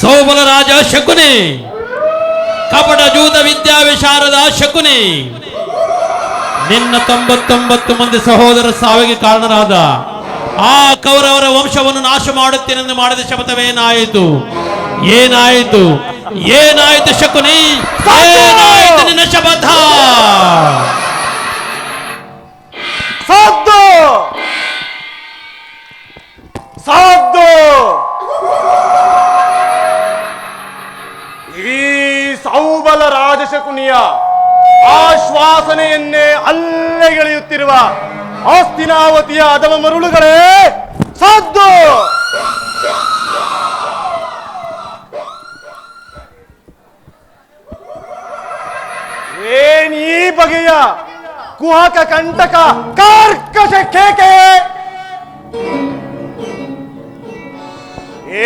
ಸೌಬಲ ರಾಜ ಶಕುನಿ, ಕಪಟ ಜೂತ ವಿದ್ಯಾ ವಿಶಾರದ ಶಕುನಿ, ನಿನ್ನ 99 ಮಂದಿ ಸಹೋದರ ಸಾವಿಗೆ ಕಾರಣರಾದ ಆ ಕೌರವರ ವಂಶವನ್ನು ನಾಶ ಮಾಡುತ್ತೇನೆಂದು ಮಾಡಿದ ಶಪಥವೇನಾಯಿತು? ಏನಾಯಿತು? ಏನಾಯಿತು ಶಕುನಿ? ಏನಾಯಿತು ನಿನ್ನ ಶಪಥ? ಸಾಧ್ಯ ಸಾಧ್ಯ ಈ ಸೌಬಲ ರಾಜಶಕುನಿಯ ಆಶ್ವಾಸನೆಯನ್ನೇ ಅಲ್ಲೆಗೆಳೆಯುತ್ತಿರುವ ಆಸ್ತಿನಾವತಿಯ ಅಧಮ ಮರುಳುಗಳೇ ಸಾಧ್ಯ. ಏನ್ ಈ ಬಗೆಯ ಕುಹಕ ಕಂಟಕ ಕಾರ್ಕಶ ಕೇಕೆ?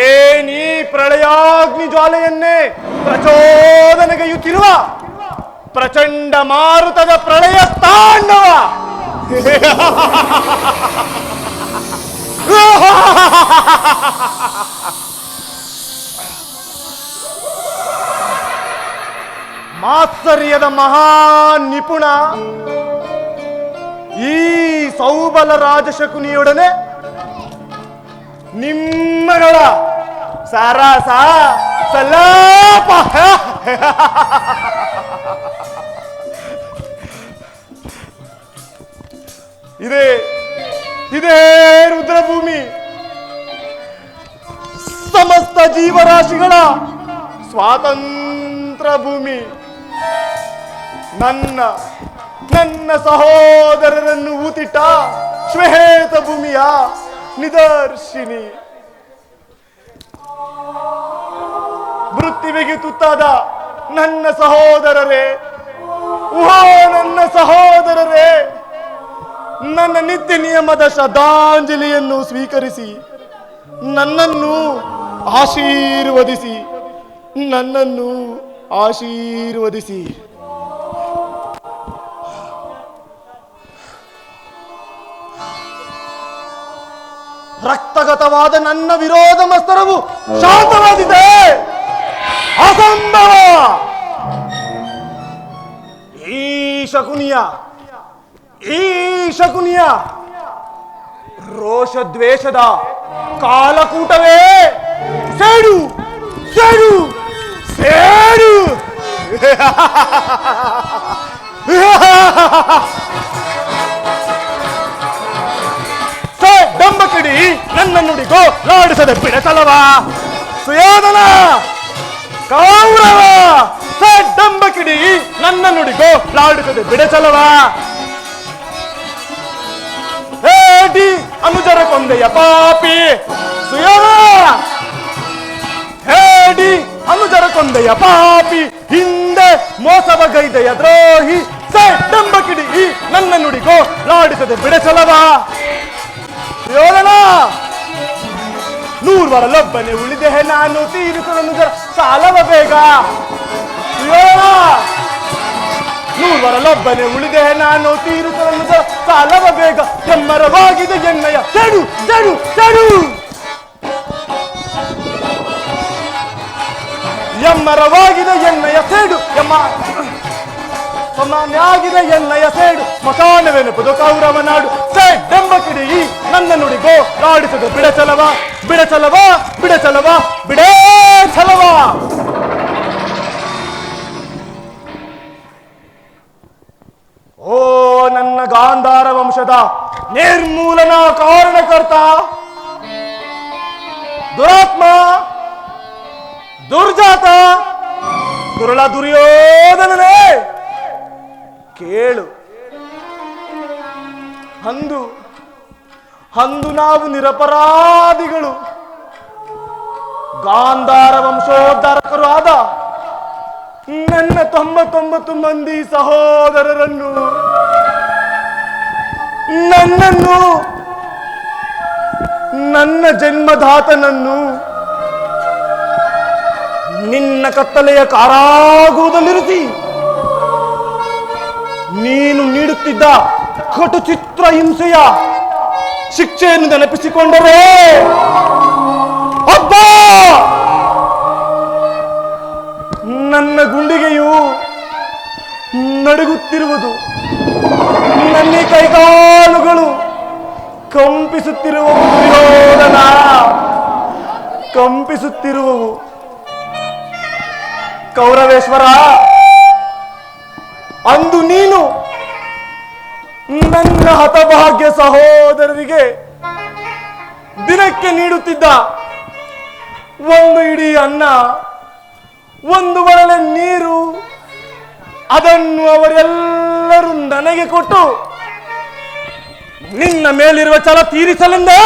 ಏನಿ ಪ್ರಳಯಾಗ್ನಿ ಜ್ವಾಲೆಯನ್ನೇ ಪ್ರಚೋದನೆಗೈಯುತ್ತಿರುವ ಪ್ರಚಂಡ ಮಾರುತದ ಪ್ರಳಯ ತಾಂಡವ. ಮಾತ್ಸರ್ಯದ ಮಹಾನ್ ನಿಪುಣ ಈ ಸೌಬಲ ರಾಜಶಕುನಿಯೊಡನೆ ನಿಮ್ಮಗಳ ಸರಸ ಸಲಾಪ. ಇದೇ ಇದೇ ರುದ್ರಭೂಮಿ ಸಮಸ್ತ ಜೀವರಾಶಿಗಳ ಸ್ವಾತಂತ್ರ್ಯ ಭೂಮಿ. ನನ್ನ ನನ್ನ ಸಹೋದರರನ್ನು ಊತಿಟ್ಟ ಶ್ವೇತ ಭೂಮಿಯ ನಿದರ್ಶಿನಿ. ಮೃತ್ಯುವಿಗೆ ತುತ್ತಾದ ನನ್ನ ಸಹೋದರರೇ, ಓಹೋ ನನ್ನ ಸಹೋದರರೇ, ನನ್ನ ನಿತ್ಯ ನಿಯಮದ ಶ್ರದ್ಧಾಂಜಲಿಯನ್ನು ಸ್ವೀಕರಿಸಿ ನನ್ನನ್ನು ಆಶೀರ್ವದಿಸಿ, ನನ್ನನ್ನು ಆಶೀರ್ವದಿಸಿ. ರಕ್ತಗತವಾದ ನನ್ನ ವಿರೋಧ ಮಸ್ತರವು ಶಾಂತವಾದಿದೆ. ಅಸಂಭವ. ಈ ಶಕುನಿಯ ರೋಷ ದ್ವೇಷದ ಕಾಲಕೂಟವೇ ಸೇಡು ಸೇಡು ಸೇಡು. ಡಂಬಕಿಡಿ ನನ್ನ ನುಡಿಗೋ ಲಾಡಿಸದೆ ಬಿಡಸಲವ ಸುಯೋಧನ ಕೌರವ. ಡಂಬಕಿಡಿ ನನ್ನ ನುಡಿಗೋ ಲಾಡಿಸದೆ ಬಿಡಸಲವ. ಹೇಡಿ ಅನುಜರ ಕೊಂದೆಯ ಪಾಪಿ ಸುಯೋಧನ. ಹೇಡಿ ಅನುಜರ ಕೊಂದೆಯ ಪಾಪಿ, ಹಿಂದೆ ಮೋಸವಗೈದೆಯ ದ್ರೋಹಿ. ಡಂಬಕಿಡಿ ನನ್ನ ನುಡಿಗೋ ಲಾಡಿಸದೆ ಬಿಡಸಲವ. ಯೋಧನ ನೂರ್ವರಲ್ಲೊಬ್ಬನೇ ಉಳಿದೆ ನಾನು ತೀರಿಸಲು ಸಾಲವ ಬೇಗ. ನೂರ್ವರಲ್ಲೊಬ್ಬನೇ ಉಳಿದೆ ನಾನು ತೀರಿಸಲು ಸಾಲವ ಬೇಗ. ಎಮ್ಮರವಾಗಿದೆ ಎನ್ನಯ ಚೆಡು ಚೆಡು ಚೆಡು. ಎಮ್ಮರವಾಗಿದೆ ಎನ್ನಯ ಸೇಡು, ಸಮಾನ್ಯಾಗಿದೆ ಎನ್ನಯ ಸೇಡು. ಮಸಾನವೆನುಪುದು ಕೌರವ ನಾಡು. ಡಂಬಕಿಡಿ ನನ್ನ ನುಡಿಗೋ ಲಾಡಿಸದೆ ಬಿಡಚಲವ ಬಿಡಚಲವ ಬಿಡಚಲವ ಬಿಡೇ ಛಲವ. ಓ ನನ್ನ ಗಾಂಧಾರ ವಂಶದ ನಿರ್ಮೂಲನಾ ಕಾರಣಕರ್ತ, ದುರಾತ್ಮ, ದುರ್ಜಾತ, ದುರುಳ ದುರ್ಯೋಧನನೇ, ಕೇಳು. ಅಂದು ನಾವು ನಿರಪರಾಧಿಗಳು. ಗಾಂಧಾರ ವಂಶೋದ್ಧಾರಕರು ಆದ ನನ್ನ 99 ಮಂದಿ ಸಹೋದರರನ್ನು, ನನ್ನನ್ನು, ನನ್ನ ಜನ್ಮದಾತನನ್ನು ನಿನ್ನ ಕತ್ತಲೆಯ ಕಾರಾಗೃಹದಲ್ಲಿರಿಸಿ ನೀನು ನೀಡುತ್ತಿದ್ದ ಕಟು ಚಿತ್ರ ಹಿಂಸೆಯ ಶಿಕ್ಷೆಯನ್ನು ನೆನಪಿಸಿಕೊಂಡರೆ ಅಬ್ಬಾ ಕಂಪಿಸುತ್ತಿರುವುದು. ನನ್ನ ಈ ಕೈಕಾಲುಗಳು ಕಂಪಿಸುತ್ತಿರುವವು ದುರ್ಯೋಧನ, ಕಂಪಿಸುತ್ತಿರುವವು. ಕೌರವೇಶ್ವರ, ಅಂದು ನೀನು ನನ್ನ ಹತಭಾಗ್ಯ ಸಹೋದರರಿಗೆ ದಿನಕ್ಕೆ ನೀಡುತ್ತಿದ್ದ ಒಂದು ಇಡೀ ಅನ್ನ, ಒಂದು ಬರಲೆ ನೀರು, ಅದನ್ನು ಅವರೆಲ್ಲರೂ ನನಗೆ ಕೊಟ್ಟು ನಿನ್ನ ಮೇಲಿರುವ ಛಲ ತೀರಿಸಲೆಂದೇ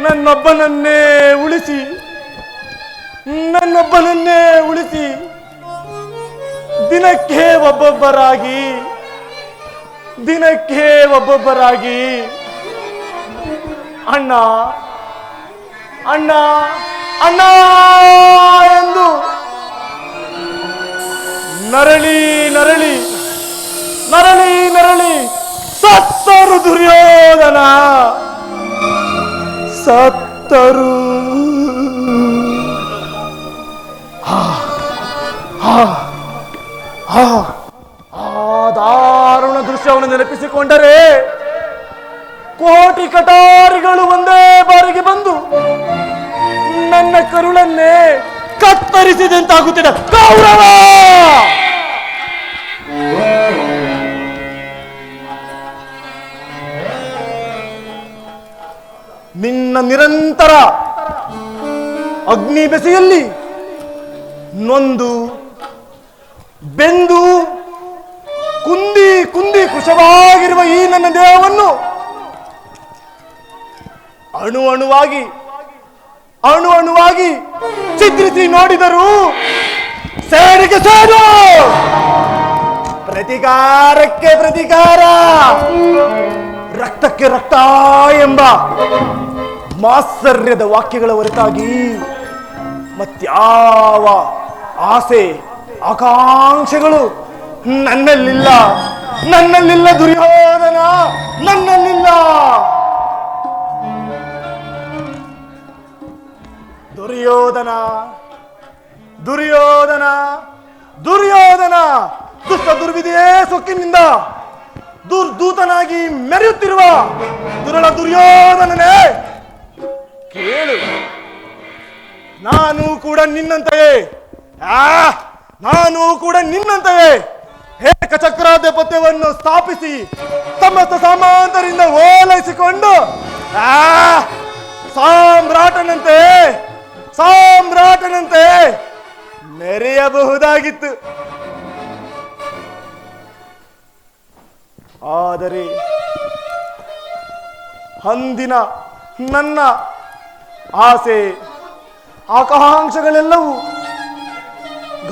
ನನ್ನೊಬ್ಬನನ್ನೇ ಉಳಿಸಿ ದಿನಕ್ಕೆ ಒಬ್ಬೊಬ್ಬರಾಗಿ ಅಣ್ಣ ಅಣ್ಣ ಅಣ್ಣ ಎಂದು ನರಳಿ ನರಳಿ ನರಳಿ ನರಳಿ ಸತ್ತರು ದುರ್ಯೋಧನ, ಸತ್ತರು. ಆ ದಾರುಣ ದೃಶ್ಯವನ್ನು ನೆನಪಿಸಿಕೊಂಡರೆ ಕೋಟಿ ಕಟಾರಿಗಳು ಒಂದೇ ಬಾರಿಗೆ ಬಂದು ನನ್ನ ಕರುಳನ್ನೇ ಕತ್ತರಿಸಿದಂತಾಗುತ್ತಿದೆ. ಕೌರವ, ನಿನ್ನ ನಿರಂತರ ಅಗ್ನಿ ಬೆಸೆಯಲ್ಲಿ ನೊಂದು ಬೆಂದು ಕುಂದಿ ಕುಂದಿ ಕೃಶವಾಗಿರುವ ಈ ನನ್ನ ದೇಹವನ್ನು ಅಣು ಅಣುವಾಗಿ ಚಿತ್ರಿಸಿ ನೋಡಿದರು ಸೇಡಿಗೆ ಸೇಡು, ಪ್ರತಿಕಾರಕ್ಕೆ ಪ್ರತಿಕಾರ, ರಕ್ತಕ್ಕೆ ರಕ್ತ ಎಂಬ ಮಾತ್ಸರ್ಯದ ವಾಕ್ಯಗಳ ಹೊರತಾಗಿ ಮತ್ಯಾವ ಆಸೆ ಆಕಾಂಕ್ಷೆಗಳು ನನ್ನಲ್ಲಿಲ್ಲ ದುರ್ಯೋಧನ, ನನ್ನಲ್ಲಿಲ್ಲ. ದುರ್ಯೋಧನ ದುರ್ಯೋಧನ ದುರ್ಯೋಧನ ದುಷ್ಟ ದುರ್ವಿಧಿಯೇ ಸೊಕ್ಕಿನಿಂದ ದುರ್ದೂತನಾಗಿ ಮೆರೆಯುತ್ತಿರುವ ದುರಳ ದುರ್ಯೋಧನನೇ, ಕೇಳು, ನಾನು ಕೂಡ ನಿನ್ನಂತೆಯೇ ಏಕಚಕ್ರಾಧಿಪತ್ಯವನ್ನು ಸ್ಥಾಪಿಸಿ ಸಮಸ್ತ ಸಾಮಂತರಿಂದ ಓಲೈಸಿಕೊಂಡು ಸಾಮ್ರಾಟನಂತೆ ಮೆರೆಯಬಹುದಾಗಿತ್ತು. ಆದರೆ ಅಂದಿನ ನನ್ನ ಆಸೆ ಆಕಾಂಕ್ಷೆಗಳೆಲ್ಲವೂ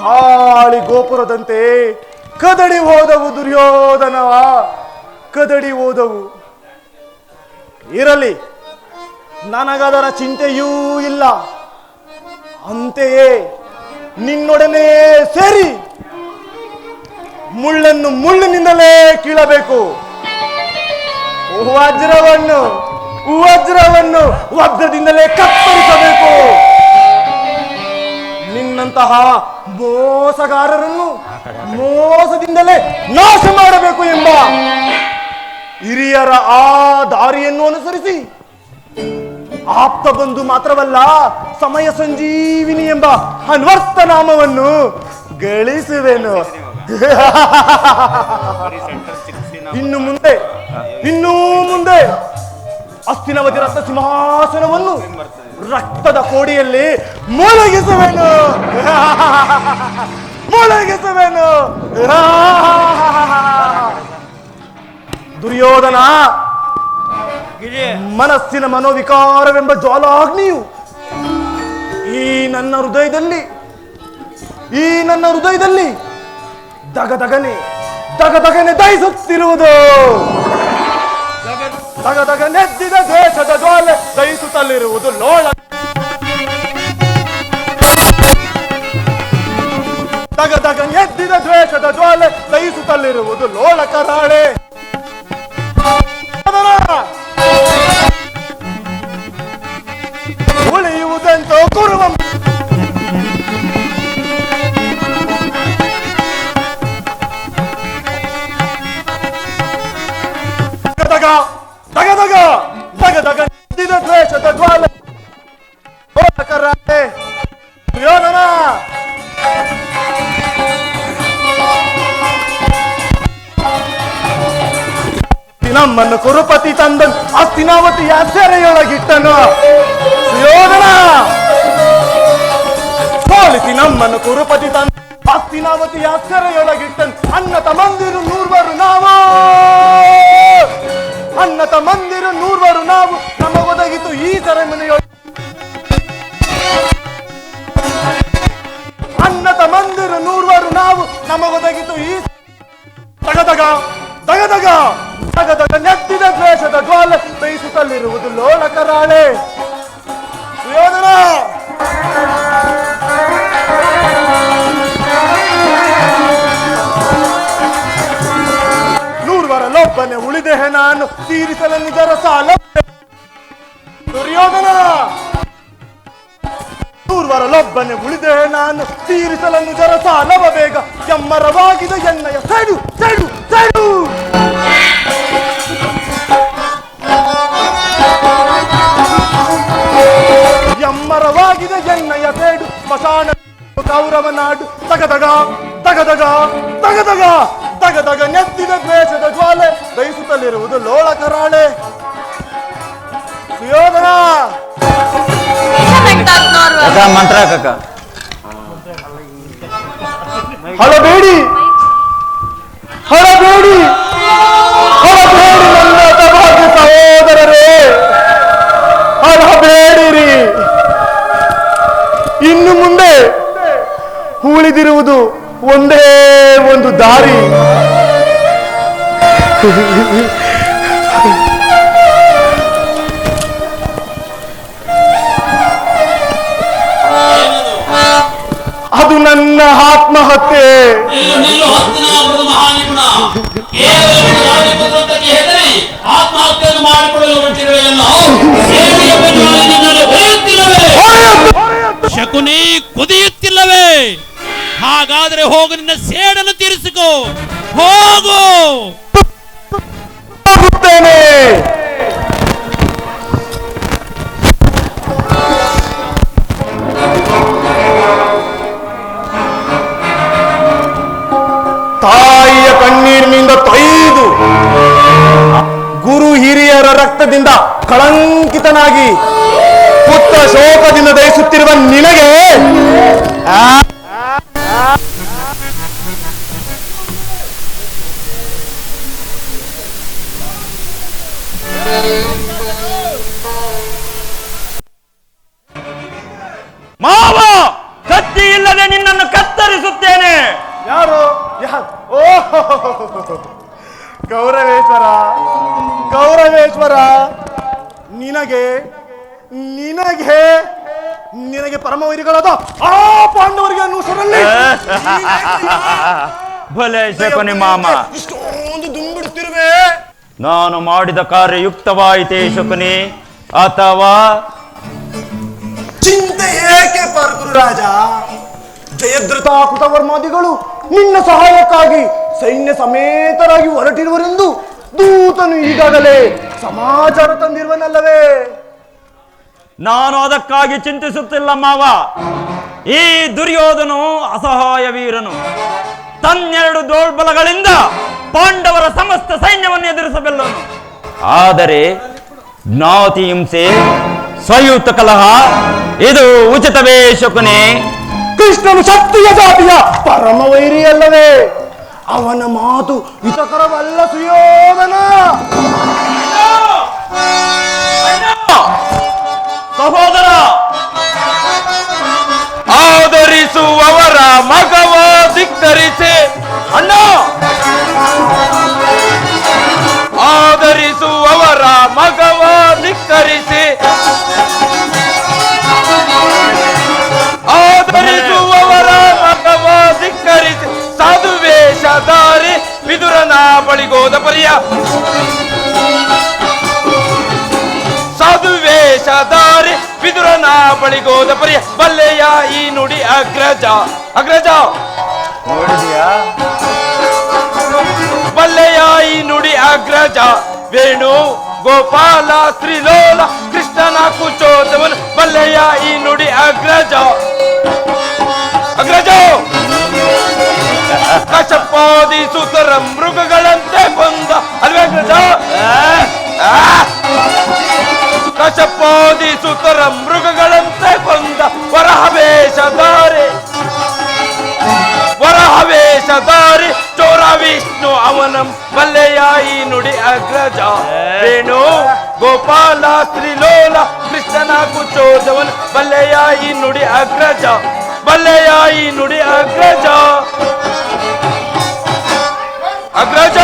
ಗಾಳಿ ಗೋಪುರದಂತೆ ಕದಡಿ ಹೋದವು ದುರ್ಯೋಧನವ, ಕದಡಿ ಹೋದವು. ಇರಲಿ, ನನಗದರ ಚಿಂತೆಯೂ ಇಲ್ಲ. ಅಂತೆಯೇ ನಿನ್ನೊಡನೆ ಸೇರಿ ಮುಳ್ಳನ್ನು ಮುಳ್ಳಿನಿಂದಲೇ ಕೀಳಬೇಕು, ವಜ್ರವನ್ನು ವಜ್ರದಿಂದಲೇ ಕತ್ತರಿಸಬೇಕು. ನಿನ್ನಂತಹ ಮೋಸಗಾರರನ್ನು ಮೋಸದಿಂದಲೇ ನಾಶ ಮಾಡಬೇಕು ಎಂಬ ಹಿರಿಯರ ಆ ದಾರಿಯನ್ನು ಅನುಸರಿಸಿ ಆಪ್ತ ಬಂಧು ಮಾತ್ರವಲ್ಲ, ಸಮಯ ಸಂಜೀವಿನಿ ಎಂಬ ಅನ್ವರ್ಥ ನಾಮವನ್ನು ಗಳಿಸುವೆನು. ಇನ್ನು ಮುಂದೆ ಅಸ್ತಿನವತಿ ರತ್ನ ಸಿಂಹಾಸನವನ್ನು ರಕ್ತದ ಕೋಡಿಯಲ್ಲಿ ಮುಳುಗಿಸುವೆನು. ದುರ್ಯೋಧನ, ಮನಸ್ಸಿನ ಮನೋವಿಕಾರವೆಂಬ ಜ್ವಾಲಾಗ್ನಿಯು ಈ ನನ್ನ ಹೃದಯದಲ್ಲಿ ದಗದಗನೆ ದಹಿಸುತ್ತಿರುವುದು. ದಗದಗನೆದ್ದಿದ ದ್ವೇಷದ ಜ್ವಾಲೆ ದಹಿಸುತ್ತಲಿರುವುದು ಲೋಳ. ದಗದಗನೆದ್ದಿದ ದ್ವೇಷದ ಜ್ವಾಲೆ ದಹಿಸುತ್ತಲಿರುವುದು ಲೋಳ ಕರಾಳೆ. ಉಳಿಯುವುದೆಂತೋ ಕುರುವ ನಮ್ಮನ್ನು ಕುರುಪತಿ ತಂದನು ಹಸ್ತಿನಾವತಿಯ ಸೆರೆಯೊಳಗಿಟ್ಟನು. ಸುಯೋಧನ ಸೋಲಿಸಿ ನಮ್ಮನ್ನು ಕುರುಪತಿ ತಂದ ಹಸ್ತಿನಾವತಿಯ ಸೆರೆಯೊಳಗಿಟ್ಟನು. ಅನ್ನ ತಮ್ಮಂದಿರು ನೂರ್ವರು ನಾವು, ಅನ್ನ ತಮ್ಮಂದಿರು ನೂರ್ವರು ನಾವು, ನಮಗೊದಗಿತು ಈ ಸೆರೆಮನೆಯೊಳಗೆ. ಅನ್ನ ತಮ್ಮಂದಿರು ನೂರ್ವರು ನಾವು, ನಮಗೊದಗಿತು ಈ ತಗದಗ ತಗದಗ ತಗದಗ ನೆತ್ತಿದ ದ್ವೇಷದ ಜ್ವಾಲೆ ಬೇಯಿಸುತ್ತಲಿರುವುದು ಲೋಳಕರಾಳೆ. ಸುಯೋಧನ ನೂರ್ವರಲ್ಲೊಬ್ಬನೇ ಉಳಿದೆ ನಾನು, ತೀರಿಸಲು ನಿಜರ ಸಾಲ. ದುರ್ಯೋಧನ ನೂರ್ವರಲ್ಲೊಬ್ಬನೇ ಉಳಿದೆ ನಾನು, ತೀರಿಸಲು ನಿಜರ ಸಾಲವ ಬೇಗ. ಎಮ್ಮರವಾಗಿದೆ ಎನ್ನಯ ಸೈಡು ಸೈಡು ಸೈಡು. ಎಮ್ಮರವಾಗಿದೆ ಎನ್ನಯ ಸೇಡು, ಸ್ಮಶಾನ ಕೌರವ ನಾಡು. ತಗದಗ ತಗದಗ ತಗದಗ ತಗದಗ ನೆತ್ತಿದ ದ್ವೇಷದ ಜ್ವಾಲೆ ಬಯಸುತ್ತಲಿರುವುದು ಲೋಳಕರಾಳೆ. ಸುಯೋಧನ ಮಂತ್ರ ಕಕ್ಕ ಹಳಬೇಡಿ ಹಳಬೇಡಿ ಹಳಬೇಡಿ ನನ್ನ ಸಭಾಗ್ಯ ಸಹೋದರರೇ, ಹಳಬೇಡಿರಿ. ಇನ್ನು ಮುಂದೆ ಉಳಿದಿರುವುದು ಒಂದೇ ಒಂದು ದಾರಿ. ಅದು ನನ್ನ ಆತ್ಮಹತ್ಯೆ. ಆತ್ಮಹತ್ಯೆಯನ್ನು ಮಾಡಿಕೊಳ್ಳಲು ಹೊರಟಿರುವೆಯಲ್ಲ, ಶಕುನಿ ಕುದಿಯುತ್ತಿಲ್ಲವೇ? ಹಾಗಾದ್ರೆ ಹೋಗು, ನಿನ್ನ ಸೇಡನ್ನು ತೀರಿಸಿಕೋ, ಹೋಗು. ಹೋಗುತ್ತೇನೆ. ತಾಯಿಯ ಕಣ್ಣೀರಿನಿಂದ ತೊಯ್ದು ಗುರು ಹಿರಿಯರ ರಕ್ತದಿಂದ ಕಳಂಕಿತನಾಗಿ ಪುತ್ರ ಶೋಕದಿಂದ ದಯಿಸುತ್ತಿರುವ ನಿನಗೆ ಮಾವ, ಕತ್ತಿ ಇಲ್ಲದೆ ನಿನ್ನನ್ನು ಕತ್ತರಿಸುತ್ತೇನೆ. ಯಾರು? ಓ ಗೌರವೇಶ್ವರ, ಗೌರವೇಶ್ವರ, ನಿನಗೆ ನಿನಗೆ ನಿನಗೆ ಪರಮವೈರಿಗಳಾದ ಆ ಪಾಂಡವರಿಗೆ ಅನ್ನುಸರಲ್ಲಿ ಭಲೆ ಶಕುನಿ ಮಾಮ, ಇಷ್ಟೊಂದು ದುಂಬಿಡುತ್ತಿರುವೆ. ನಾನು ಮಾಡಿದ ಕಾರ್ಯ ಯುಕ್ತವಾಯಿತೇ ಶಕುನಿ, ಅಥವಾ ಚಿಂತೆ ಏಕೆ ಪರಗುರುರಾಜ? ಜಯದ್ರಥ ಕೃತವರ್ಮಾದಿಗಳು ನಿನ್ನ ಸಹಾಯಕ್ಕಾಗಿ ಸೈನ್ಯ ಸಮೇತರಾಗಿ ಹೊರಟಿರುವರೆಂದು ದೂತನು ಈಗಾಗಲೇ ಸಮಾಚಾರ ತಂದಿರುವನಲ್ಲವೇ? ನಾನು ಅದಕ್ಕಾಗಿ ಚಿಂತಿಸುತ್ತಿಲ್ಲ ಮಾವ. ಈ ದುರ್ಯೋಧನು ಅಸಹಾಯ ವೀರನು, ತನ್ನೆರಡು ದೌರ್ಬಲಗಳಿಂದ ಪಾಂಡವರ ಸಮಸ್ತ ಸೈನ್ಯವನ್ನು ಎದುರಿಸಬಲ್ಲನು. ಆದರೆ ಜ್ಞಾತಿ ಹಿಂಸೆ, ಸ್ವಯುತ ಕಲಹ ಇದು ಉಚಿತವೇ ಶಕುನಿ? ಕೃಷ್ಣನು ಶಕ್ತಿಯ ಜಾತಿಯ ಪರಮವೈರಿಯಲ್ಲವೇ? ಅವನ ಮಾತು ಹಿತಕರವಲ್ಲ ಸುಯೋಧನ. ಸಹೋದರ, ಆದರಿಸುವವರ ಮಗವ ಧಿಕ್ಕರಿಸಿ, ಅಣ್ಣ, ಆದರಿಸುವವರ ಮಗವ ಧಿಕ್ಕರಿಸಿ, ಆದರಿಸುವವರ ಮಗವ ಧಿಕ್ಕರಿಸಿ, ಸಾಧುವೇಷಧಾರಿ ವಿದುರನ ಬಳಿಗೋದ ಪರಿಯ, ಸಾಧುವೇಷಧಾರಿ ವಿದುರನ ಬಳಿಗೋದ ಪರಿಯ, ಬಲ್ಲೆಯ ಈ ನುಡಿ ಅಗ್ರಜ. ಅಗ್ರಜ ನೋಡಿದ್ಯಾ? ಬಲ್ಲೆಯ ಈ ನುಡಿ ಅಗ್ರಜ, ವೇಣು ಗೋಪಾಲ ಶ್ರೀಲೋಲ ಕೃಷ್ಣನ ಕುಚೋದವನು, ಬಲ್ಲೆಯ ಈ ನುಡಿ ಅಗ್ರಜ. ಅಗ್ರಜ ಕಶಪಾದಿ ಸುತರ ಮೃಗಗಳಂತೆ ಕೊಂದ ಅಲ್ವೇ ಅಗ್ರಜ? ಕಶಪಾದಿ ಸುತರ ಮೃಗಗಳಂತೆ ಕೊಂದ ವರಹವೇಶಧಾರಿ ಚೋರ ವಿಷ್ಣು ಅವನಂ ಮಲ್ಲೆಯಾಯಿ ನುಡಿ ಅಗ್ರಜ ವೇಣು ಗೋಪಾಲ ತ್ರಿಲೋಲ ಕೃಷ್ಣನ ಕುಚೋದವನ್ ಮಲ್ಲೆಯಾಯಿ ನುಡಿ ಅಗ್ರಜ ಅಗ್ರಜ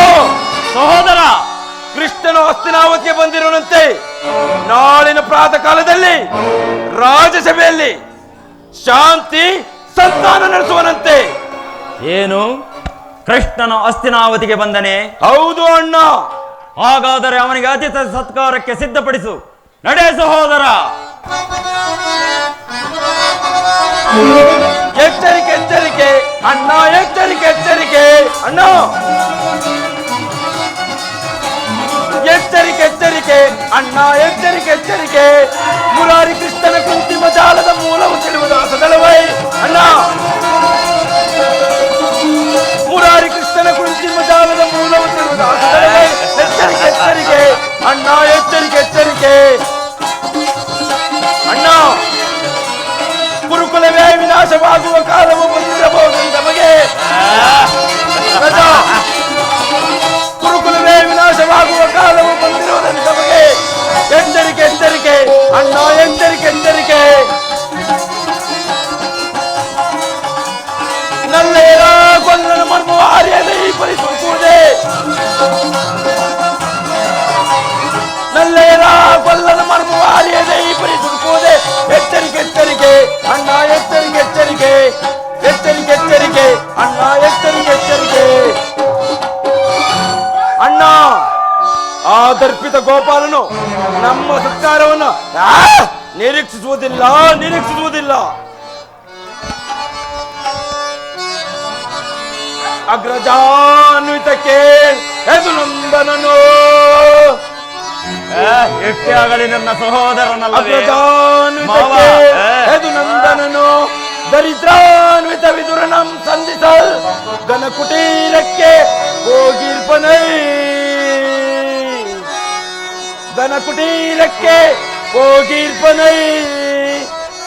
ಸಹೋದರ, ಕೃಷ್ಣನು ಹಸ್ತಿನಾವತಿಗೆ ಬಂದಿರುವಂತೆ ನಾಳಿನ ಪ್ರಾತಃ ಕಾಲದಲ್ಲಿ ರಾಜಸಭೆಯಲ್ಲಿ ಶಾಂತಿ ಸಂತಾನ ನಡೆಸುವನಂತೆ. ಏನು ಕೃಷ್ಣನು ಹಸ್ತಿನಾವತಿಗೆ ಬಂದನೆ? ಹೌದು ಅಣ್ಣ. ಹಾಗಾದರೆ ಅವನಿಗೆ ಅತಿಥಿ ಸತ್ಕಾರಕ್ಕೆ ಸಿದ್ಧಪಡಿಸು. ನಡೆ ಸಹೋದರ. ಎಚ್ಚರಿಕೆ ಎಚ್ಚರಿಕೆ ಅಣ್ಣ, ಎಚ್ಚರಿಕೆ ಅಣ್ಣ, ಎಚ್ಚರಿಕೆ ಅಣ್ಣ, ಎಚ್ಚರಿಕೆ. ಮುರಾರಿ ಕೃಷ್ಣನ ಕೃತ್ರಿಮ ಜಾಲದ ಮೂಲವು ತಿಳಿಯುವುದು ಅಸದಳವೈ ಅಣ್ಣ. ಮುರಾರಿ ಕೃಷ್ಣನ ಕೃತ್ರಿಮ ಜಾಲದ ಮೂಲವು ತಿಳಿಯುವುದು ಅಸದಳವೈ. ಎಚ್ಚರಿಕೆ ಅಣ್ಣ, ಎಚ್ಚರಿಕೆ ಅಣ್ಣ. ಗುರುಕುಲವೇ ವಿನಾಶವಾಗುವ ಕಾಲವು ಬಂದಿರಬಹುದು ನಮಗೆ. ಗುರುಕುಲವೇ ವಿನಾಶವಾಗುವ ಕಾಲವು ಬಂದಿರುವುದನ್ನು ನಮಗೆ. ಎಚ್ಚರಿಕೆ ಅಣ್ಣ, ಎಚ್ಚರಿಕೆ. ನಲ್ಲೇರ ಗೊಲ್ಲನ ಮರ್ಮ ಆರ್ಯದ ಈ ಪರಿಸುವುದೇ. ನಲ್ಲೇರ ಗೊಲ್ಲನ ಮರ್ಮ ಆರ್ಯದ ಈ ಪರಿಸುವುದೇ. ಎಚ್ಚರಿಕೆ ಅಣ್ಣ, ಎಚ್ಚರಿಕೆ ಅಣ್ಣ, ಎಚ್ಚರಿಕೆ ಅಣ್ಣ. ಆ ದರ್ಪಿತ ಗೋಪಾಲನು ನಮ್ಮ ಸತ್ಕಾರವನ್ನು ನಿರೀಕ್ಷಿಸುವುದಿಲ್ಲ. ಅಗ್ರಜಾನ್ವಿತಕ್ಕೆ ಎದು ನಂದನನು. ಎಷ್ಟೇ ಆಗಲಿ ನನ್ನ ಸಹೋದರನಲ್ಲ. ಅಗ್ರಜಾನ್ವಿತಕ್ಕೆ ಎದು ನಂದನನು ದರಿದ್ರಾನ್ವಿತ ವಿದುರನಂ ಸಂಧಿಸಲ್ ಘನ ಕುಟೀರಕ್ಕೆ ಹೋಗಿರ್ಪನೈ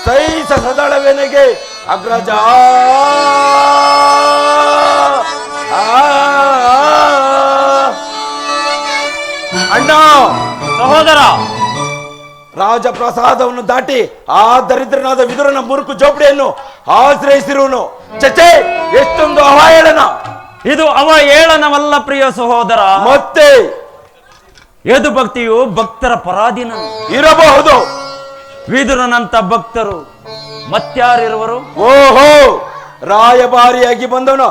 ಸೈಸ ಸದಳವೆನಗೆ ಅಗ್ರಜ. ಅಣ್ಣ ಸಹೋದರ, ರಾಜಪ್ರಸಾದವನ್ನು ದಾಟಿ ಆ ದರಿದ್ರನಾದ ವಿದುರನ ಮುರುಕು ಜೋಪಡಿಯನ್ನು ಆಶ್ರಯಿಸಿರುವನು. ಚಚೆ, ಎಷ್ಟೊಂದು ಅವಹೇಳನ! ಇದು ಅವಹೇಳನವಲ್ಲ ಪ್ರಿಯ ಸಹೋದರ. ಮತ್ತೆ ಯದು ಭಕ್ತಿಯು ಭಕ್ತರ ಪರಾಧೀನ ಇರಬಹುದು. ವಿದುರನಂತ ಭಕ್ತರು ಮತ್ಯಾರಿರುವರು? ಓಹೋ, ರಾಯಭಾರಿಯಾಗಿ ಬಂದವನು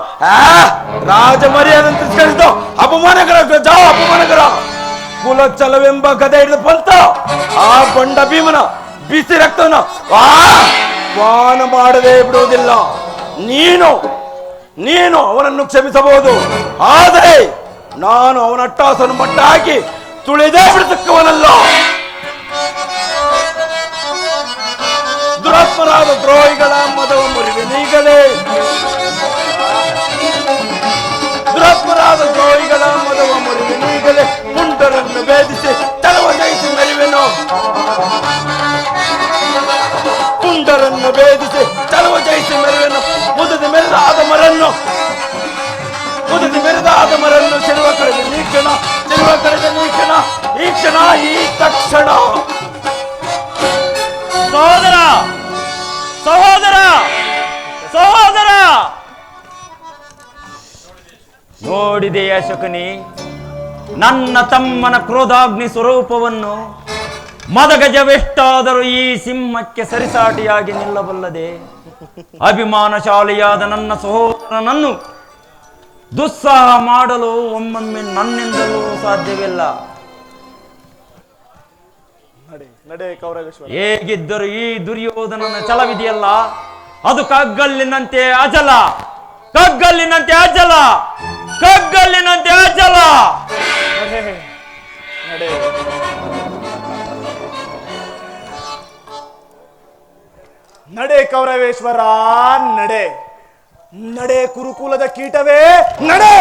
ರಾಜ ಮರ್ಯಾದೆ ತಿರಸ್ಕರಿಸಿದ ಅಪಮಾನಕರ ಕುಲಚಲವೆಂಬ ಗದೆ ಹಿಡಿದು ಬಂತ ಆ ಬಂಡ ಭೀಮನ ಬಿಸಿ ರಕ್ತವನ್ನು ಪಾನ ಮಾಡದೆ ಬಿಡುವುದಿಲ್ಲ. ನೀನು ಅವನನ್ನು ಕ್ಷಮಿಸಬಹುದು, ಆದರೆ ನಾನು ಅವನ ಅಟ್ಟಾಸನ್ನು ಮಟ್ಟ ಹಾಕಿ ತುಳಿದೇ ಬಿಡತಕ್ಕವನಲ್ಲ. ದುರಾತ್ಮರಾದ ದ್ರೋಹಿಗಳ ಮದವ ಮುರಿವೆ ನೀಗಲೇ. ದುರಾತ್ಮರಾದ ದ್ರೋಹಿಗಳ ಮದವ ಮುರಿವೆ ನೀಗಲೇ. ಪುಂಡರನ್ನು ಭೇದಿಸಿ ತಲವ ಜಯಿಸಿ ಮೆರಿವೆನು. ಪುಂಡರನ್ನು ಭೇದಿಸಿ ತಲವ ಜಯಿಸಿ ಮೆರಿವೆನು. ಮುದದಿ ಮೆರೆದ ಆದಮರನ್ನು ಚೆಲುವ ಕಳೆದ ಈ ಕ್ಷಣ ಈ ತಕ್ಷಣ. ಸಹೋದರ ನೋಡಿದೆಯ ಶಕುನಿ ನನ್ನ ತಮ್ಮನ ಕ್ರೋಧಾಗ್ನಿ ಸ್ವರೂಪವನ್ನು? ಮದಗಜವೆಷ್ಟಾದರೂ ಈ ಸಿಂಹಕ್ಕೆ ಸರಿಸಾಟಿಯಾಗಿ ನಿಲ್ಲಬಲ್ಲದೆ. ಅಭಿಮಾನಶಾಲಿಯಾದ ನನ್ನ ಸಹೋದರನನ್ನು ದುಸ್ಸಾಹ ಮಾಡಲು ಒಮ್ಮೊಮ್ಮೆ ನನ್ನಿಂದಲೂ ಸಾಧ್ಯವಿಲ್ಲ. ಹೇಗಿದ್ದರೂ ಈ ದುರ್ಯೋಧನನ ಛಲವಿದೆಯಲ್ಲ, ಅದು ಕಗ್ಗಲ್ಲಿನಂತೆ ಅಜಲ. ನಡೆ ಕೌರವೇಶ್ವರ, ನಡೆ ಕುರುಕುಲದ ಕೀಟವೇ, ನಡೆ.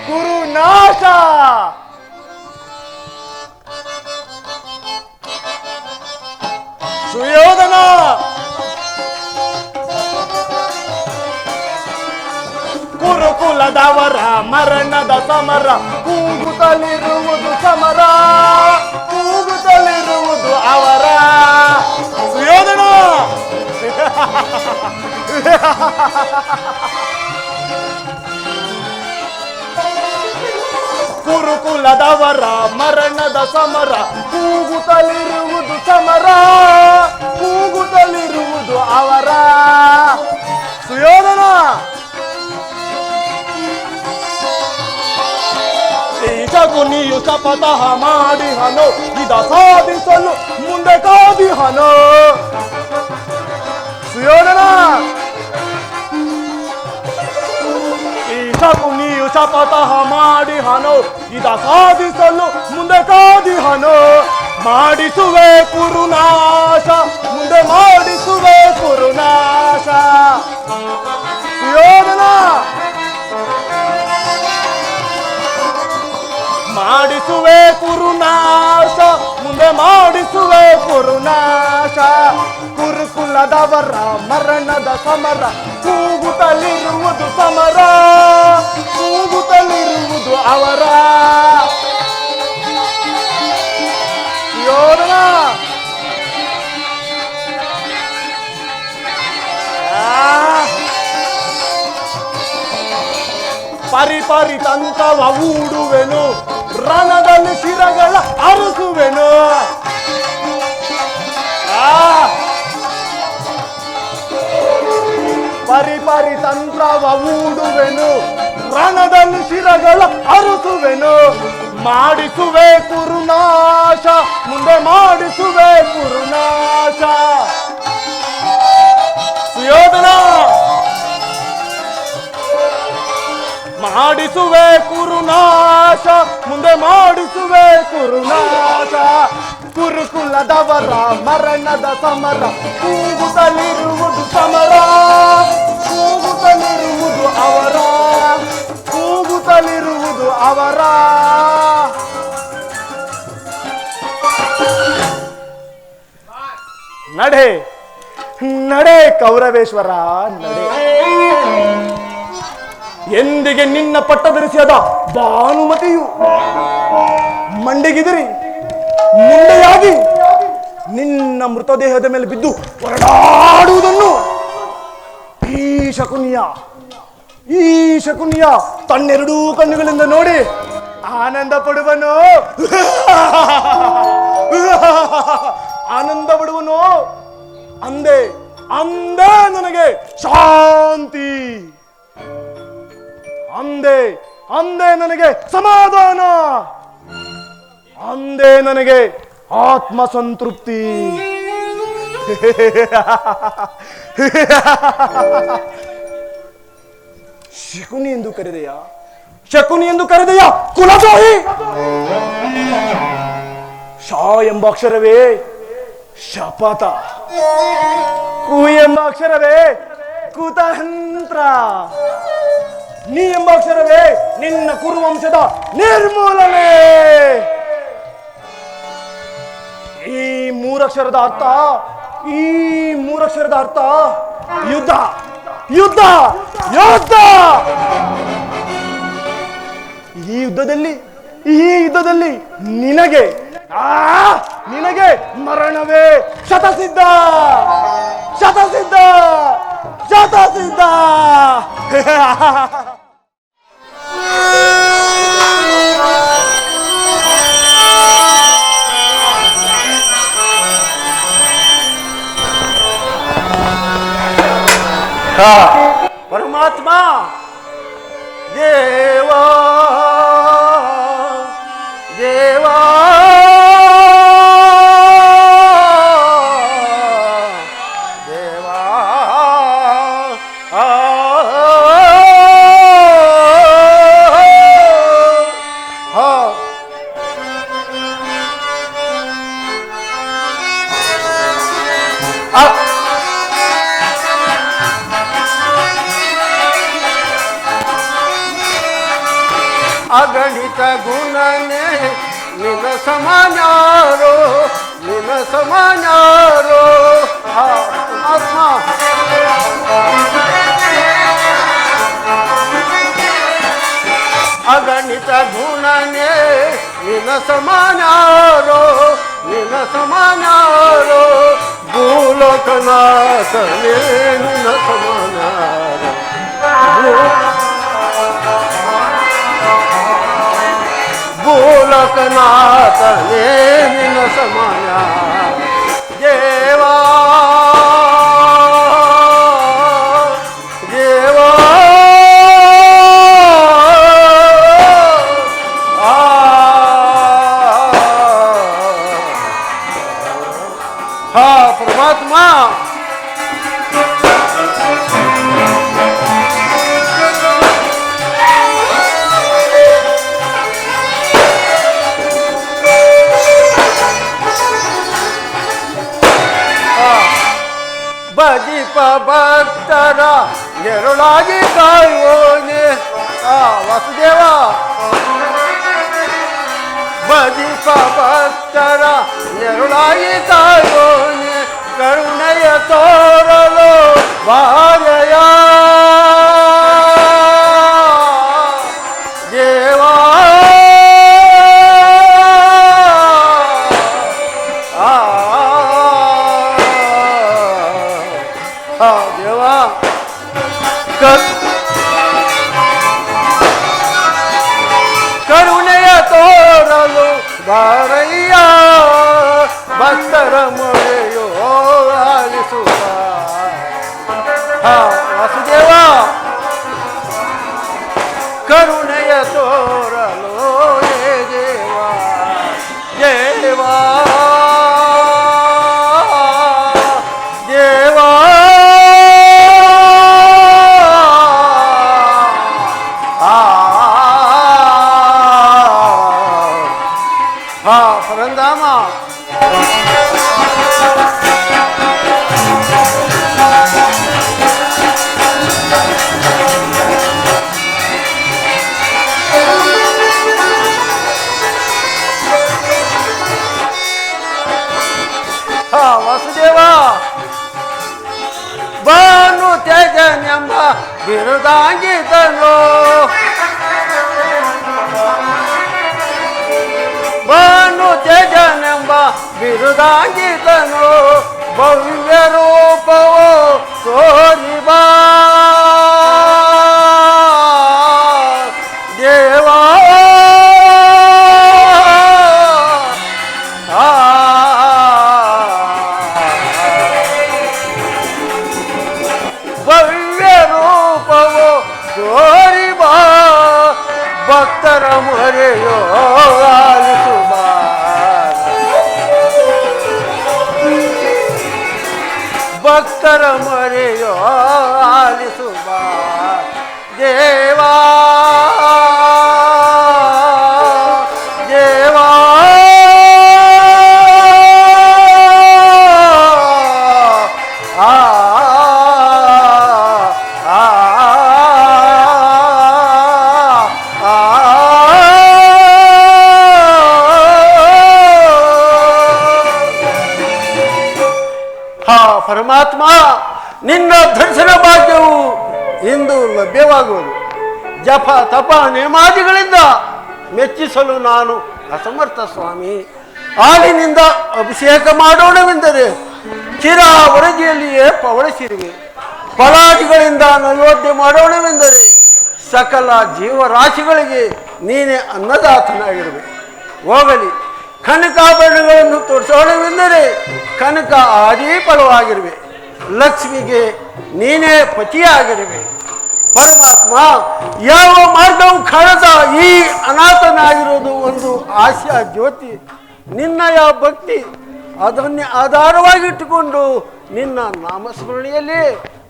ಕುರುನಾಶ. ಸುಯೋಧನ, ಕುರುಕುಲದವರ ಮರಣದ ಸಮರ, ಕೂಗುತ್ತಲಿರುವುದು ಸಮರ, ಕೂಗುತ್ತಲಿರುವುದು ಅವರ. ಸುಯೋಧನ, ಕುರುಕುಲದವರ ಮರಣದ ಸಮರ, ಕೂಗುತ್ತಲಿರುವುದು ಸಮರ, ಕೂಗುತ್ತಲಿರುವುದು ಅವರ. ಸುಯೋಧನ, ಶಕುನಿಯು ಶಪಥ ಮಾಡಿಹನು, ಇದ ಸಾಧಿಸಲು ಮುಂದೆ ಕಾದಿಹನು. ಸುಯೋಧನ, ಈ ಶಕುನಿಯು ಶಪಥ ಮಾಡಿಹನು, ಇದ ಸಾಧಿಸಲು ಮುಂದೆ ಕಾದಿಹನು. ಮಾಡಿಸುವೆ ಕುರುನಾಶ, ಮುಂದೆ ಮಾಡಿಸುವೆ ಕುರುನಾಶ. ಸುಯೋಧನ, ಮಾಡಿಸುವೆ ಕುರುನಾಶ, ಮುಂದೆ ಮಾಡಿಸುವೆ ಕುರುನಾಶ. ಕುರುಕುಲದವರ ಮರಣದ ಸಮರ, ಕೂಗುತ್ತಲಿರುವುದು ಸಮರ, ಕೂಗುತ್ತಲಿರುವುದು ಅವರ. ಯೋಧನ, ಪರಿಪರಿ ತಂತ್ರವ ಹೂಡುವೆನು, ರಣದಲ್ಲಿ ಶಿರಗಳ ಅರಸುವೆನು. ಪರಿಪರಿ ತಂತ್ರವ ಹೂಡುವೆನು, ರಣದಲ್ಲಿ ಶಿರಗಳ ಅರಸುವೆನು. ಮಾಡಿಸುವೆ ಕುರುನಾಶ, ಮುಂದೆ ಮಾಡಿಸುವೆ ಕುರುನಾಶ. ಸುಯೋಧನ, ಮಾಡಿಸುವೆ ಕುರುನಾಶ, ಮುಂದೆ ಮಾಡಿಸುವೆ ಕುರುನಾಶ. ಕುರುಕುಲದವರ ಮರಣದ ಸಮರ, ಕೂಗುತ್ತಲಿರುವುದು ಸಮರ, ಕೂಗುತ್ತಲಿರುವುದು ಅವರ, ಕೂಗುತ್ತಲಿರುವುದು ಅವರ. ನಡೆ ನಡೆ ಕೌರವೇಶ್ವರ ನಡೆ. ಎಂದಿಗೆ ನಿನ್ನ ಪಟ್ಟಧರಿಸಿದ ಭಾನುಮತಿಯು ಮಂಡಿಗಿದಿರಿ ಮುಂದೆಯಾಗಿ ನಿನ್ನ ಮೃತದೇಹದ ಮೇಲೆ ಬಿದ್ದು ಹೊರಡಾಡುವುದನ್ನು ಈ ಶಕುನಿಯ ತನ್ನೆರಡೂ ಕಣ್ಣುಗಳಿಂದ ನೋಡಿ ಆನಂದ ಪಡುವನು, ಆನಂದ ಪಡುವನು. ಅಂದೇ ಅಂದೇ ನನಗೆ ಶಾಂತಿ, ಅಂದೇ ಅಂದೇ ನನಗೆ ಸಮಾಧಾನ, ಅಂದೇ ನನಗೆ ಆತ್ಮ ಸಂತೃಪ್ತಿ. ಶಕುನಿ ಎಂದು ಕರೆದೆಯ, ಶಕುನಿ ಎಂದು ಕರೆದೆಯ ಕುಲದ್ರೋಹಿ. ಶಾ ಎಂಬ ಅಕ್ಷರವೇ ಶಪಥ, ಕು ಎಂಬ ಅಕ್ಷರವೇ ಕುತಂತ್ರ, ನೀ ಎಂಬ ಅಕ್ಷರವೇ ನಿನ್ನ ಕುರುವಂಶದ ನಿರ್ಮೂಲನೆ. ಈ ಮೂರಕ್ಷರದ ಅರ್ಥ, ಈ ಮೂರಕ್ಷರದ ಅರ್ಥ ಯುದ್ಧ, ಯುದ್ಧ, ಯುದ್ಧ. ಈ ಯುದ್ಧದಲ್ಲಿ ನಿನಗೆ ನಿನಗೆ ಮರಣವೇ ಶತಸಿದ್ಧ, ಶತಸಿದ್ಧ, ಶತಸಿದ್ಧ. ಪರಮಾತ್ಮ ದೇವಾ ದೇವಾ ದೇವಾ ಗುಣನೆ ನಿನ್ನ ಸಮಾನ್ಯಾರೋ ನಿನ್ನ ಸಮಾನ್ಯಾರೋ ಆತ್ಮ ಅಗಣಿತ ಗುಣನೆ ನಿನ್ನ ಸಮಾನ್ಯಾರೋ ನಿನ್ನ ಸಮಾನ್ಯಾರೋ ಭೂಲೋಕನಾಥನೇ ನಿನ್ನ ಸಮಾನ್ಯಾರೋ ಭೂಲೋಕನಾಥನೇ ನಿನ್ನ ಸಮಾನ ದೇವಾ ದೇವಾ ಪರಮಾತ್ಮ ಭಜಿಪ ಭಕ್ತರ ನೆರಳಾಗಿ ಕಾಯೋನೆ ವಾಸುದೇವ ಭಜಿಪ ಭಕ್ತರ ನೆರಳಾಗಿ ಕಾಯೋನೆ ಕರುಣೆಯ ತೋರಲು ಬಾರಯ ದೇವಾ ದೇವಾ ಕರುಣೆಯ ತೋರಲು ಬಾರಯ್ಯ ಭಕ್ತರ ಮೊರೆಯೋ ಆಲಿಸುವ ವಾಸುದೇವ ಕರುಣೆಯ ತೋರಲು ದೇವಾ ದೇವಾ ದೇವಾ ಪರಂಧಾಮ ವಾಸುದೇವ ಬಾನು ತೇಜನೆಂಬ ಬಿರುದಾಂಗಿತನು ಬಾನು ತೇಜನೆಂಬ ಬಿರುದಾಂಗಿತನು ಭವ್ಯ ರೂಪವೋ ತೋರಿ ಬಾ ದೇವಾ ಭವ್ಯ ರೂಪವೋ ತೋರಿ ಬಾ ಭಕ್ತರ ಮೊರೆಯೋ ಆಲಿಸುವ ಭಕ್ತರ ಮೊರೆಯೋ ಆಲಿಸುವ ದೇವಾ ದೇವಾ ಪರಮಾತ್ಮ ನಿನ್ನ ದರ್ಶನ ಭಾಗ್ಯವು ಇಂದು ಲಭ್ಯವಾಗುವುದು. ಜಪ ತಪ ನೇಮಾದಿಗಳಿಂದ ಮೆಚ್ಚಿಸಲು ನಾನು ಅಸಮರ್ಥ ಸ್ವಾಮಿ. ಹಾಲಿನಿಂದ ಅಭಿಷೇಕ ಮಾಡೋಣವೆಂದರೆ ಚಿರಾವರಜಿಯಲ್ಲಿಯೇ ಪವಳಿಸಿರುವೆ. ಫಲಾದಿಗಳಿಂದ ನೈವೇದ್ಯ ಮಾಡೋಣವೆಂದರೆ ಸಕಲ ಜೀವರಾಶಿಗಳಿಗೆ ನೀನೇ ಅನ್ನದಾತನಾಗಿರುವೆ. ಹೋಗಲಿ ಕನಕಾಭರಣಗಳನ್ನು ತೋರಿಸೋಣವೆಂದರೆ ಕನಕ ಆದಿ ಫಲವಾಗಿರುವೆ. ಲಕ್ಷ್ಮಿಗೆ ನೀನೇ ಪತಿಯಾಗಿರುವೆ. ಪರಮಾತ್ಮ ಯಾವ ಮಾರ್ಗವು ಕಾಣದ ಈ ಅನಾಥನಾಗಿರೋದು ಒಂದು ಆಶಾ ಜ್ಯೋತಿ. ನಿನ್ನಯ ಭಕ್ತಿ ಅದನ್ನೇ ಆಧಾರವಾಗಿಟ್ಟುಕೊಂಡು ನಿನ್ನ ನಾಮಸ್ಮರಣೆಯಲ್ಲಿ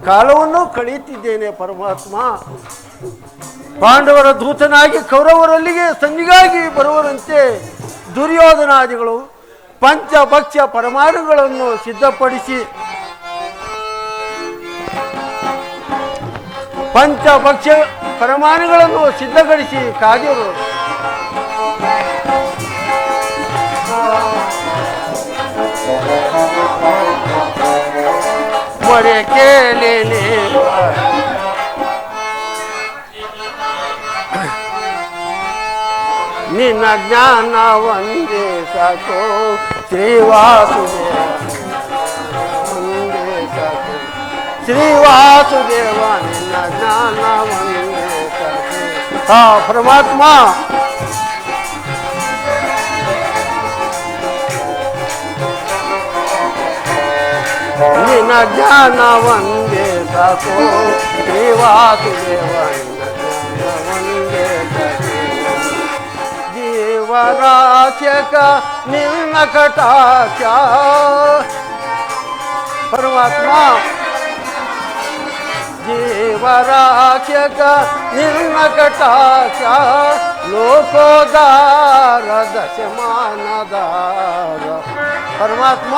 ಕಾಲವನ್ನು ಕಳೆಯುತ್ತಿದ್ದೇನೆ. ಪರಮಾತ್ಮ ಪಾಂಡವರ ದೂತನಾಗಿ ಕೌರವರಲ್ಲಿಗೆ ಸಂಧಿಗಾಗಿ ಬರುವರಂತೆ ದುರ್ಯೋಧನಾದಿಗಳು ಪಂಚಭಕ್ಷ್ಯ ಪರಮಾಣುಗಳನ್ನು ಸಿದ್ಧಪಡಿಸಿ ಪಂಚಭಕ್ಷ್ಯ ಪರಮಾಣುಗಳನ್ನು ಸಿದ್ಧಪಡಿಸಿ ಕಾದಿರು. ನಿನ್ನ ಜ್ಞಾನ ಒಂದೇ ಸಾಕು ಶ್ರೀವಾಸುದೇವ ಒಂದೇ ಸಾಕು ಶ್ರೀವಾಸುದೇವ ನಿನ್ನ ಜ್ಞಾನ ಒಂದೇ ಸಾಕು. ಹಾ ಪರಮಾತ್ಮ ನಿನ್ನ ಜ್ಞಾನ ಒಂದೇ ಸಾಕು ಶ್ರೀವಾಸುದೇವ ನಿನ್ನ ಜ್ಞಾನ ಒಂದೇ ಸಾಕು. ಜೀವರಾಶಕ ನಿನ್ನ ಕಟಾಕ್ಷ ಪರಮಾತ್ಮ ಜೀವರಾಶಕ ನಿನ್ನ ಕಟಾಕ್ಷ ಲೋಕೋದಾರ ದಶಮಾನದಾರ ಪರಮಾತ್ಮ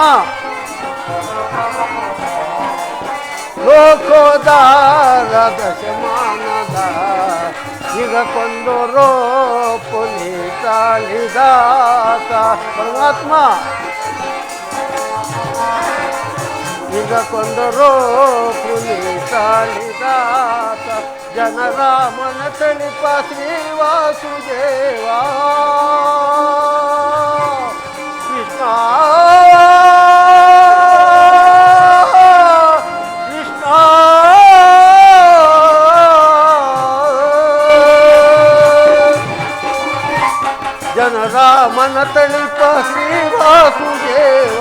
ಲೋಕೋದಾರ ದಶಮಾನದ ಈಗ ಕೊಂದರೋ ಪುನೀತಾಳಿದಾತ ಪರಮಾತ್ಮ ಈಗ ಕೊಂದರೋ ಪುನೀತಾಳಿದಾತ ಜನರಾಮನ ತಳಿಪ ಶ್ರೀವಾಸುದೇವ ಕೃಷ್ಣ ಜನರಾಮನ ತಳಿಪ ಶ್ರೀವಾಸುದೇವ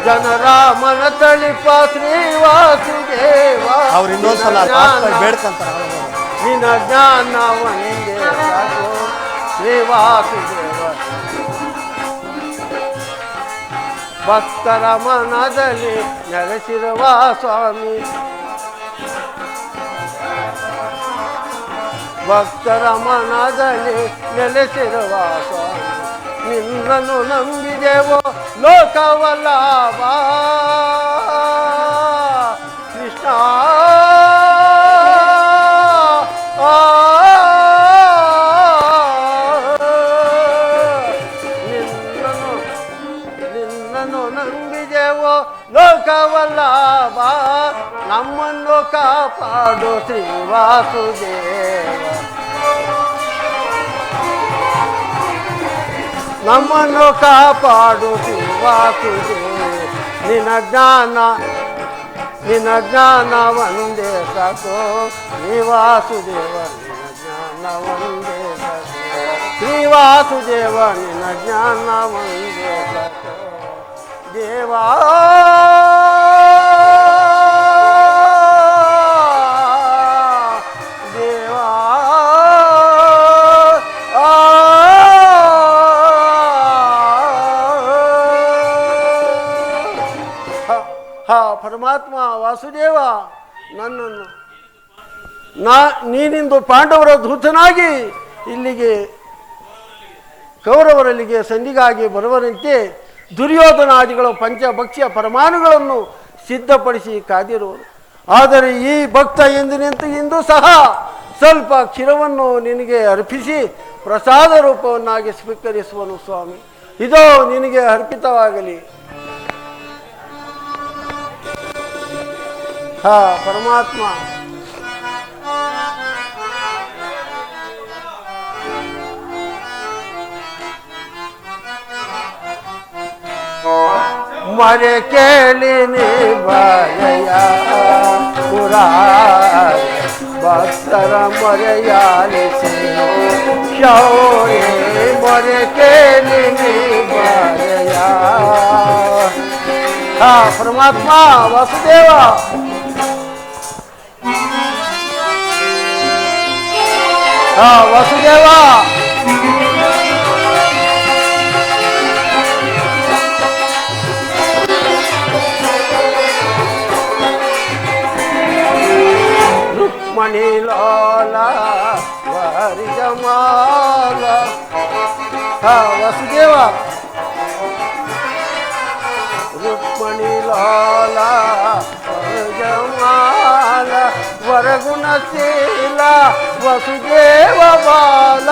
ಜನರಾಮನ ತಳಿಪ ಶ್ರೀವಾಸುದೇವ ಅವ್ರು ಇನ್ನೊಂದ್ಸಲ ಬೇಡ್ಕಂತಾರ ನಿನ್ನ ಜ್ಞಾನ ಒಂದೇ ಸಾಕು ಶ್ರೀವಾಸುದೇವ. ಭಕ್ತರ ಮನದಲ್ಲಿ ನೆಲೆಸಿರುವ ಸ್ವಾಮಿ ಭಕ್ತರ ಮನದಲ್ಲಿ ನೆಲೆಸಿರುವ ಸ್ವಾಮಿ ನಿನ್ನನ್ನು ನಂಬಿದೆವೋ ಲೋಕವಲ್ಲಭ ಕೃಷ್ಣ ನಿನ್ನನ್ನು ನಂಬಿದೆವೋ ಲೋಕವಲ್ಲಭ ನಮ್ಮನ್ನು ಕಾಪಾಡು ಶ್ರೀವಾಸುದೇವ ನಮ್ಮನ್ನು ಕಾಪಾಡು ಶ್ರೀವಾಸುದೇವ ನಿನ್ನ ಜ್ಞಾನ ಒಂದೇ ಸಾಕು ಶ್ರೀವಾಸುದೇವ ನಿನ್ನ ಜ್ಞಾನ ಒಂದೇ ಸಾಕು ಶ್ರೀವಾಸುದೇವ ನಿನ್ನ ಜ್ಞಾನ ಒಂದೇ ಸಾಕು ದೇವಾ ಪರಮಾತ್ಮ ವಾಸುದೇವ ನನ್ನನ್ನು ನೀನಿಂದು ಪಾಂಡವರ ದೂತನಾಗಿ ಇಲ್ಲಿಗೆ ಕೌರವರಲ್ಲಿಗೆ ಸಂಧಿಗಾಗಿ ಬರುವರಂತೆ ದುರ್ಯೋಧನಾದಿಗಳು ಪಂಚಭಕ್ಷ್ಯ ಪರಮಾಣುಗಳನ್ನು ಸಿದ್ಧಪಡಿಸಿ ಕಾದಿರುವರು. ಆದರೆ ಈ ಭಕ್ತ ಇಂದು ಸಹ ಸ್ವಲ್ಪ ಕ್ಷೀರವನ್ನು ನಿನಗೆ ಅರ್ಪಿಸಿ ಪ್ರಸಾದ ರೂಪವನ್ನಾಗಿ ಸ್ವೀಕರಿಸುವನು ಸ್ವಾಮಿ. ಇದೋ ನಿನಗೆ ಅರ್ಪಿತವಾಗಲಿ. ಹಾ ಪರಮಾತ್ಮ ಮರೆ ಕೇಳಿ ನಿಭಯ ಪುರಾರ ಭಕ್ತರ ಮೊರೆಯಾಲಿಸಿ ಶೌರ್ಯ ಮೊರೆ ಕೇಳಿ ನಿಭಯ. ಹಾ ಪರಮಾತ್ಮ ವಾಸುದೇವ ಹಾ ವಾಸುದೇವ ರುಕ್ಮಣಿ ಲಾಲ ವರಿಜಮಾಲ. ಹಾ ವಾಸುದೇವ ರುಕ್ಮಣಿ ಲಾಲ ವರಿಜಮಾಲ ವರಗುಣಶೀಲ ವಸುದೇವ ಬಾಲ.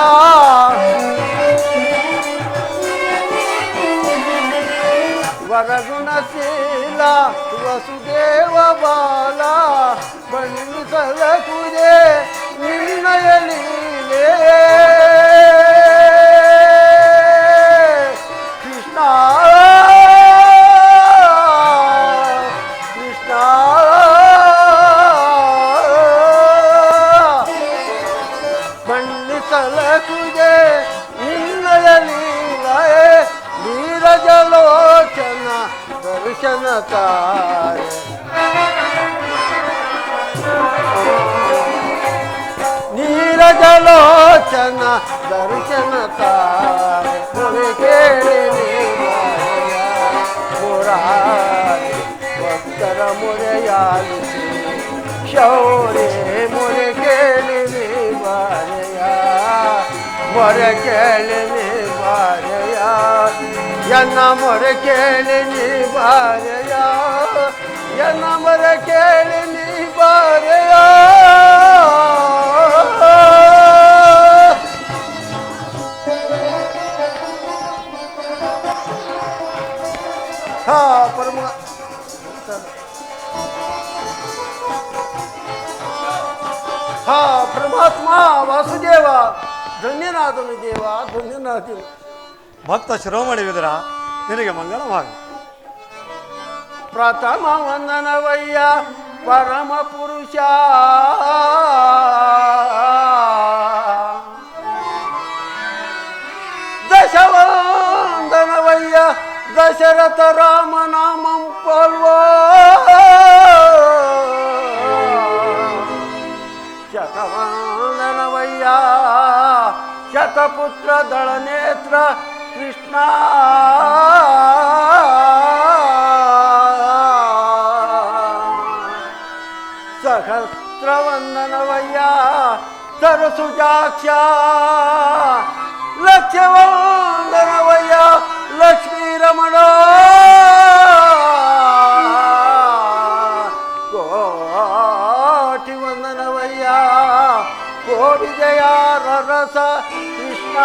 ವರಗುಣಶೀಲ ವಸುದೇವ ಬಾಲ ಬಣ್ಣಿಸಲ ಕುಜೆ ನಿನ್ನಯ ಲೀಲೆ ಕೃಷ್ಣ ಕೃಷ್ಣ ಬಣ್ಣಿಸಲಕುಗೆ ನಿನ್ನಯ ಲೀಲೆ ನೀರಜಲೋಚನ ದರ್ಶನ ತಾರೆ ನೀರಜಲೋಚನ ದರ್ಶನ ತಾರೆ ಮೊರೆ ಕೇಳಿ ಮುರಾರಿ ಭಕ್ತರ ಮೊರೆಯಾಲಿಸಿ ಶೌರ್ಯ ಮೊರೆ ಕೇಳಿ ಬಾರೆಯ ಮೊರೆ ಕೇಳಿ ಬಾರೆಯ ಎನ್ನ ಮೊರೆ ಕೇಳಿ ಬಾರೆಯ ಎನ್ನ ಮೊರೆ ಕೇಳಿ ಬಾರೆಯ ಹಾ ಪರಮಾತ್ಮ ವಾಸುದೇವ ಧನ್ಯನಾದನು ದೇವ ಧನ್ಯನಾದನು. ಭಕ್ತ ಶಿರೋಮಣಿ ವಿದುರ ನಿನಗೆ ಮಂಗಳವಾಗಲಿ. ಪ್ರಥಮ ವಂದನವಯ್ಯ ಪರಮ ಪುರುಷ ದಶವಂದನವಯ್ಯ ದಶರಥ ರಾಮ ನಾಮಂ ಪಲ್ವಾ ಶತವಂದನವಯ್ಯ ಶತಪುತ್ರ ದಳನೇತ್ರ ಕೃಷ್ಣ ಸಹಸ್ರವಂದನವಯ್ಯ ಸರಸುಜಾಕ್ಷ ಲಕ್ಷ್ಯವಂದನವಯ್ಯ ಲಕ್ಷ್ಮೀ ರಮಣ ಕೋಟಿ ವಂದನವಯ್ಯ ಕೋವಿಜಯ ರಸ ಕೃಷ್ಣ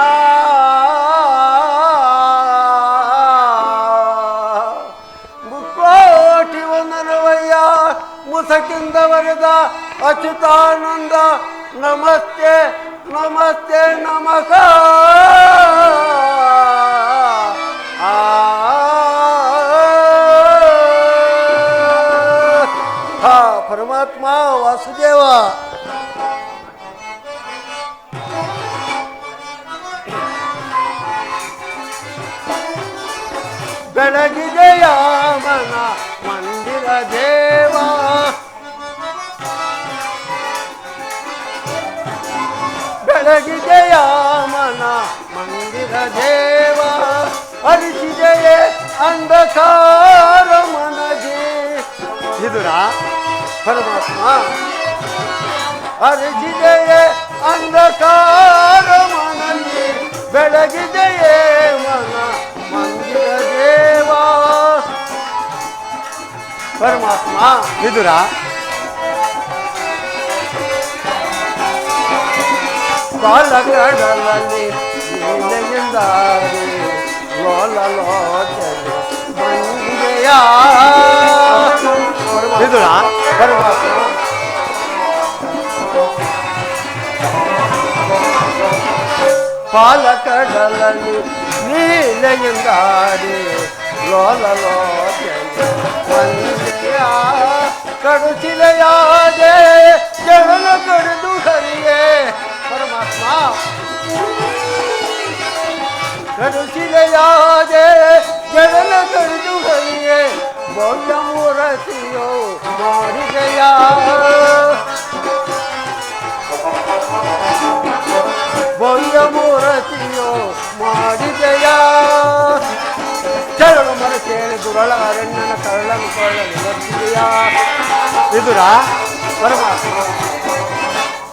ಮುಕ್ಕೋಟಿ ವಂದನವಯ್ಯ ಮುಸಕಿಂದ ವರದ ಅಚ್ಯುತಾನಂದ ನಮಸ್ತೆ ನಮಸ್ತೆ ನಮಃ ಪರಮಾತ್ಮ ವಾಸುದೇವ ಬೆಳಗಿದೆಯ ಮನ ಮಂದಿರ ದೇವ ಬೆಳಗಿದೆಯ ಮನ ಮಂದಿರ ದೇವ ಹರಿಸಿದೆಯೇ ಅಂಧಕಾರ ಮನಗೆ ವಿದುರ ಪರಮಾತ್ಮ ಹರಿಸಿದೆಯೇ ಅಂಧಕಾರ ಮನಗೆ ಬೆಳಗಿದೆಯೇ ಮನ ಮಂದಿರ ದೇವ ಪರಮಾತ್ಮ ವಿದುರ ಕಾಲಗಡಲಲ್ಲಿ ನೀನೆಯಿಂದಾಗಿ ಲೋಲಲೋಚನೆ ಮಂಗೆಯ ವಿದುರ ಪರಮಾತ್ಮ ಪಾಲಕಡಲಲ್ಲಿ ನೀನೆಯಿಂದಾಗಿ ಲೋಲಲೋಚನೆ ಮಂಗೆಯ ಕಡುಚಿಲೆಯಾದೆ ಜಗನ ಕಡಿದು ಹರಿಯೇ ಪರಮಾತ್ಮ ಕಡುಚಿಲೆಯಾದೆ ಜಗನ ಕಡಿದು ಹರಿಯೇ ಭವ್ಯ ಮೂರತಿಯೋ ಮಾಡಿದೆಯ ಭವ್ಯ ಮೂರತಿಯೋ ಮಾಡಿದೆಯ ಚರಳು ಮರ ಕೇಳಿ ದುರಳ ಅರಣ್ಯನ ಕರಳನ್ನು ಕೊಳ್ಳಲು ಬರ್ತಿದೆಯ ವಿದುರ ಪರಮಾತ್ಮ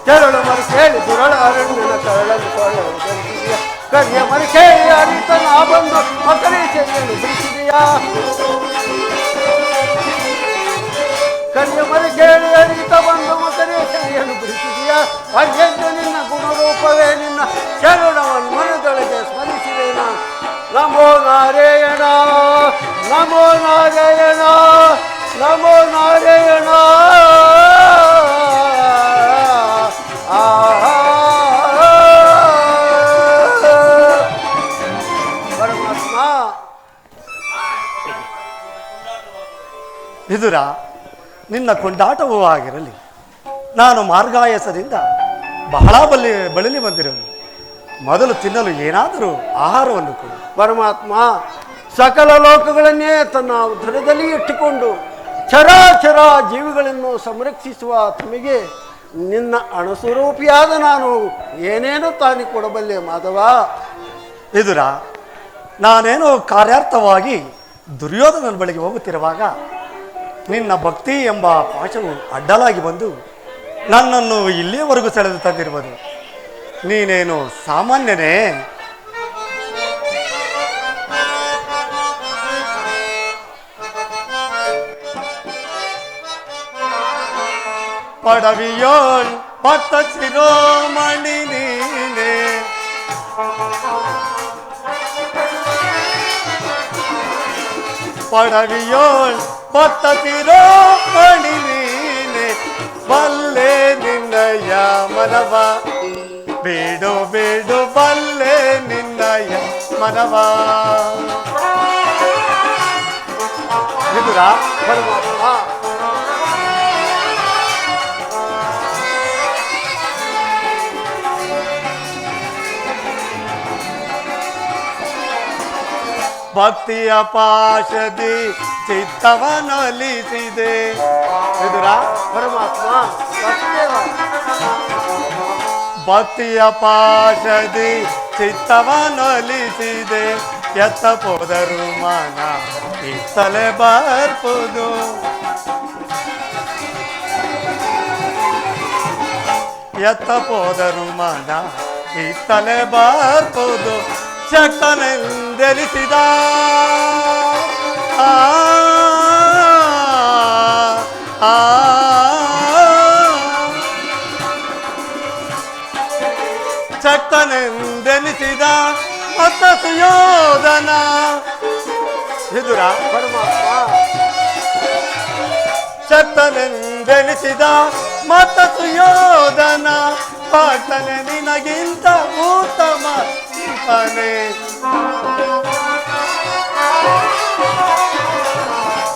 ಚರಳು ಮರ ಕೇಳಿ ದುರಳ ಅರಣ್ಯನ ಕರಳನ್ನು ಕೊಳ್ಳಲು ಬರ್ತಿದೆಯ ಕರಿಯ ಮರ ಕೇಳಿ ಅರಿತ ನಾ ಬಂದು ಮಕರೇ ಚೆನ್ನಲು ಬಿಡಿಸಿದೆಯ ಕರಿಯ ಮರ ಕೇಳಿ ಅರಿತ ಬಂದು ಮಕರೇ ಚೆನ್ನಲು ಬಿಡಿಸಿದೆಯ ಅರ್ಜೆಂಟು ನಿನ್ನ ಗುಣರೂಪವೇ ನಿನ್ನ ಚರಣವನ್ನು ಮನದೊಳಗೆ ಸ್ಮರಿಸಿದೆ ನಾನು ನಮೋ ನಾರಾಯಣ ನಮೋ ನಾರಾಯಣ ನಮೋ ನಾರಾಯಣ ಆ ವಿದುರ, ನಿನ್ನ ಕೊಂಡಾಟವೂ ಆಗಿರಲಿ. ನಾನು ಮಾರ್ಗಾಯಾಸದಿಂದ ಬಹಳ ಬಳಲಿ ಬಂದಿರುವುದು. ಮೊದಲು ತಿನ್ನಲು ಏನಾದರೂ ಆಹಾರವನ್ನು ಕೊಡು. ಪರಮಾತ್ಮ ಸಕಲ ಲೋಕಗಳನ್ನೇ ತನ್ನ ಉದರದಲ್ಲಿ ಇಟ್ಟುಕೊಂಡು ಚರಾಚರ ಜೀವಿಗಳನ್ನು ಸಂರಕ್ಷಿಸುವ ತಮಗೆ ನಿನ್ನ ಅಣುಸ್ವರೂಪಿಯಾದ ನಾನು ಏನೇನು ತಾನಿ ಕೊಡಬಲ್ಲೆ ಮಾಧವ? ವಿದುರ, ನಾನೇನೋ ಕಾರ್ಯಾರ್ಥವಾಗಿ ದುರ್ಯೋಧನನ ಬಳಿಗೆ ಹೋಗುತ್ತಿರುವಾಗ ನಿನ್ನ ಭಕ್ತಿ ಎಂಬ ಪಾಶವು ಅಡ್ಡಲಾಗಿ ಬಂದು ನನ್ನನ್ನು ಇಲ್ಲಿಯವರೆಗೂ ಸೆಳೆದು ತಂದಿರುವುದು. ನೀನೇನು ಸಾಮಾನ್ಯನೇ? ಪಡವಿಯೋಳ್ ಭಕ್ತ ಶಿರೋಮಣಿ ನೀನೆ, ಪಡವಿಯೋಳ್ ಭಕ್ತ ಶಿರೋಮಣಿ ನೀನೆ, ಬಲ್ಲೆ ನಿನ್ನಯ ಮನವ ಬೇಡು ಬೇಡು ಬಲ್ಲೆ ನಿನ್ನಯ ಮನವ. ವಿದುರ, ಪರಮಾತ್ಮ ಭಕ್ತಿಯ ಪಾಶದಿ ಚಿತ್ತವನೊಲಿಸಿದೆ. ವಿದುರ, ಪರಮಾತ್ಮ ವಾಸುದೇವ ಭಕ್ತಿಯ ಪಾಶದಿ ಚಿತ್ತವನೊಲಿಸಿದೆ. ಎತ್ತ ಹೋದರು ಮನ ಇತ್ತಲೆ ಬರ್ಪುದು. ಎತ್ತ ಹೋದರು ಮನ ಇತ್ತಲೆ ಬರ್ಪುದು. ಶಕ್ತನೆಂದೆನಿಸಿದ ಶಕ್ತನೆಂದೆನಿಸಿದ ಮತ್ತ ಸುಯೋಧನ. ವಿದುರ, ಪರಮಾತ್ಮ ಶಕ್ತನೆಂದೆನಿಸಿದ ಮತ್ತ ಸುಯೋಧನ. ಭಕ್ತನೆ ನಿನಗಿಂತ ಉತ್ತಮ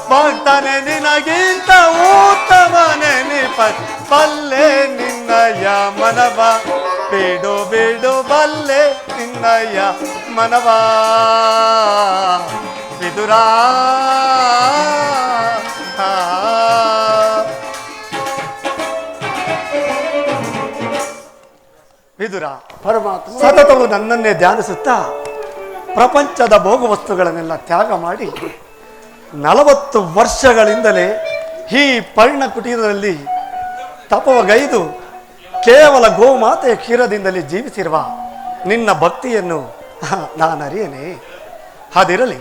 ಭಕ್ತನೆ ನಿನಗಿಂತ ಉತ್ತಮ ನೆನಿಪ ಬಲ್ಲೆ ನಿನ್ನಯ ಮನವ ಬೇಡು ಬೇಡು ಬಲ್ಲೆ ನಿನ್ನಯ ಮನವ. ವಿದುರ, ವಿದುರ, ಪರಮಾತ್ಮ ಸತತವು ನನ್ನನ್ನೇ ಧ್ಯಾನಿಸುತ್ತಾ ಪ್ರಪಂಚದ ಭೋಗ ವಸ್ತುಗಳನ್ನೆಲ್ಲ ತ್ಯಾಗ ಮಾಡಿ 40 ವರ್ಷಗಳಿಂದಲೇ ಈ ಪರ್ಣ ಕುಟೀರದಲ್ಲಿ ತಪವಗೈದು ಕೇವಲ ಗೋಮಾತೆಯ ಕ್ಷೀರದಿಂದಲೇ ಜೀವಿಸಿರುವ ನಿನ್ನ ಭಕ್ತಿಯನ್ನು ನಾನು ಅರಿಯೇನೆ. ಅದಿರಲಿ,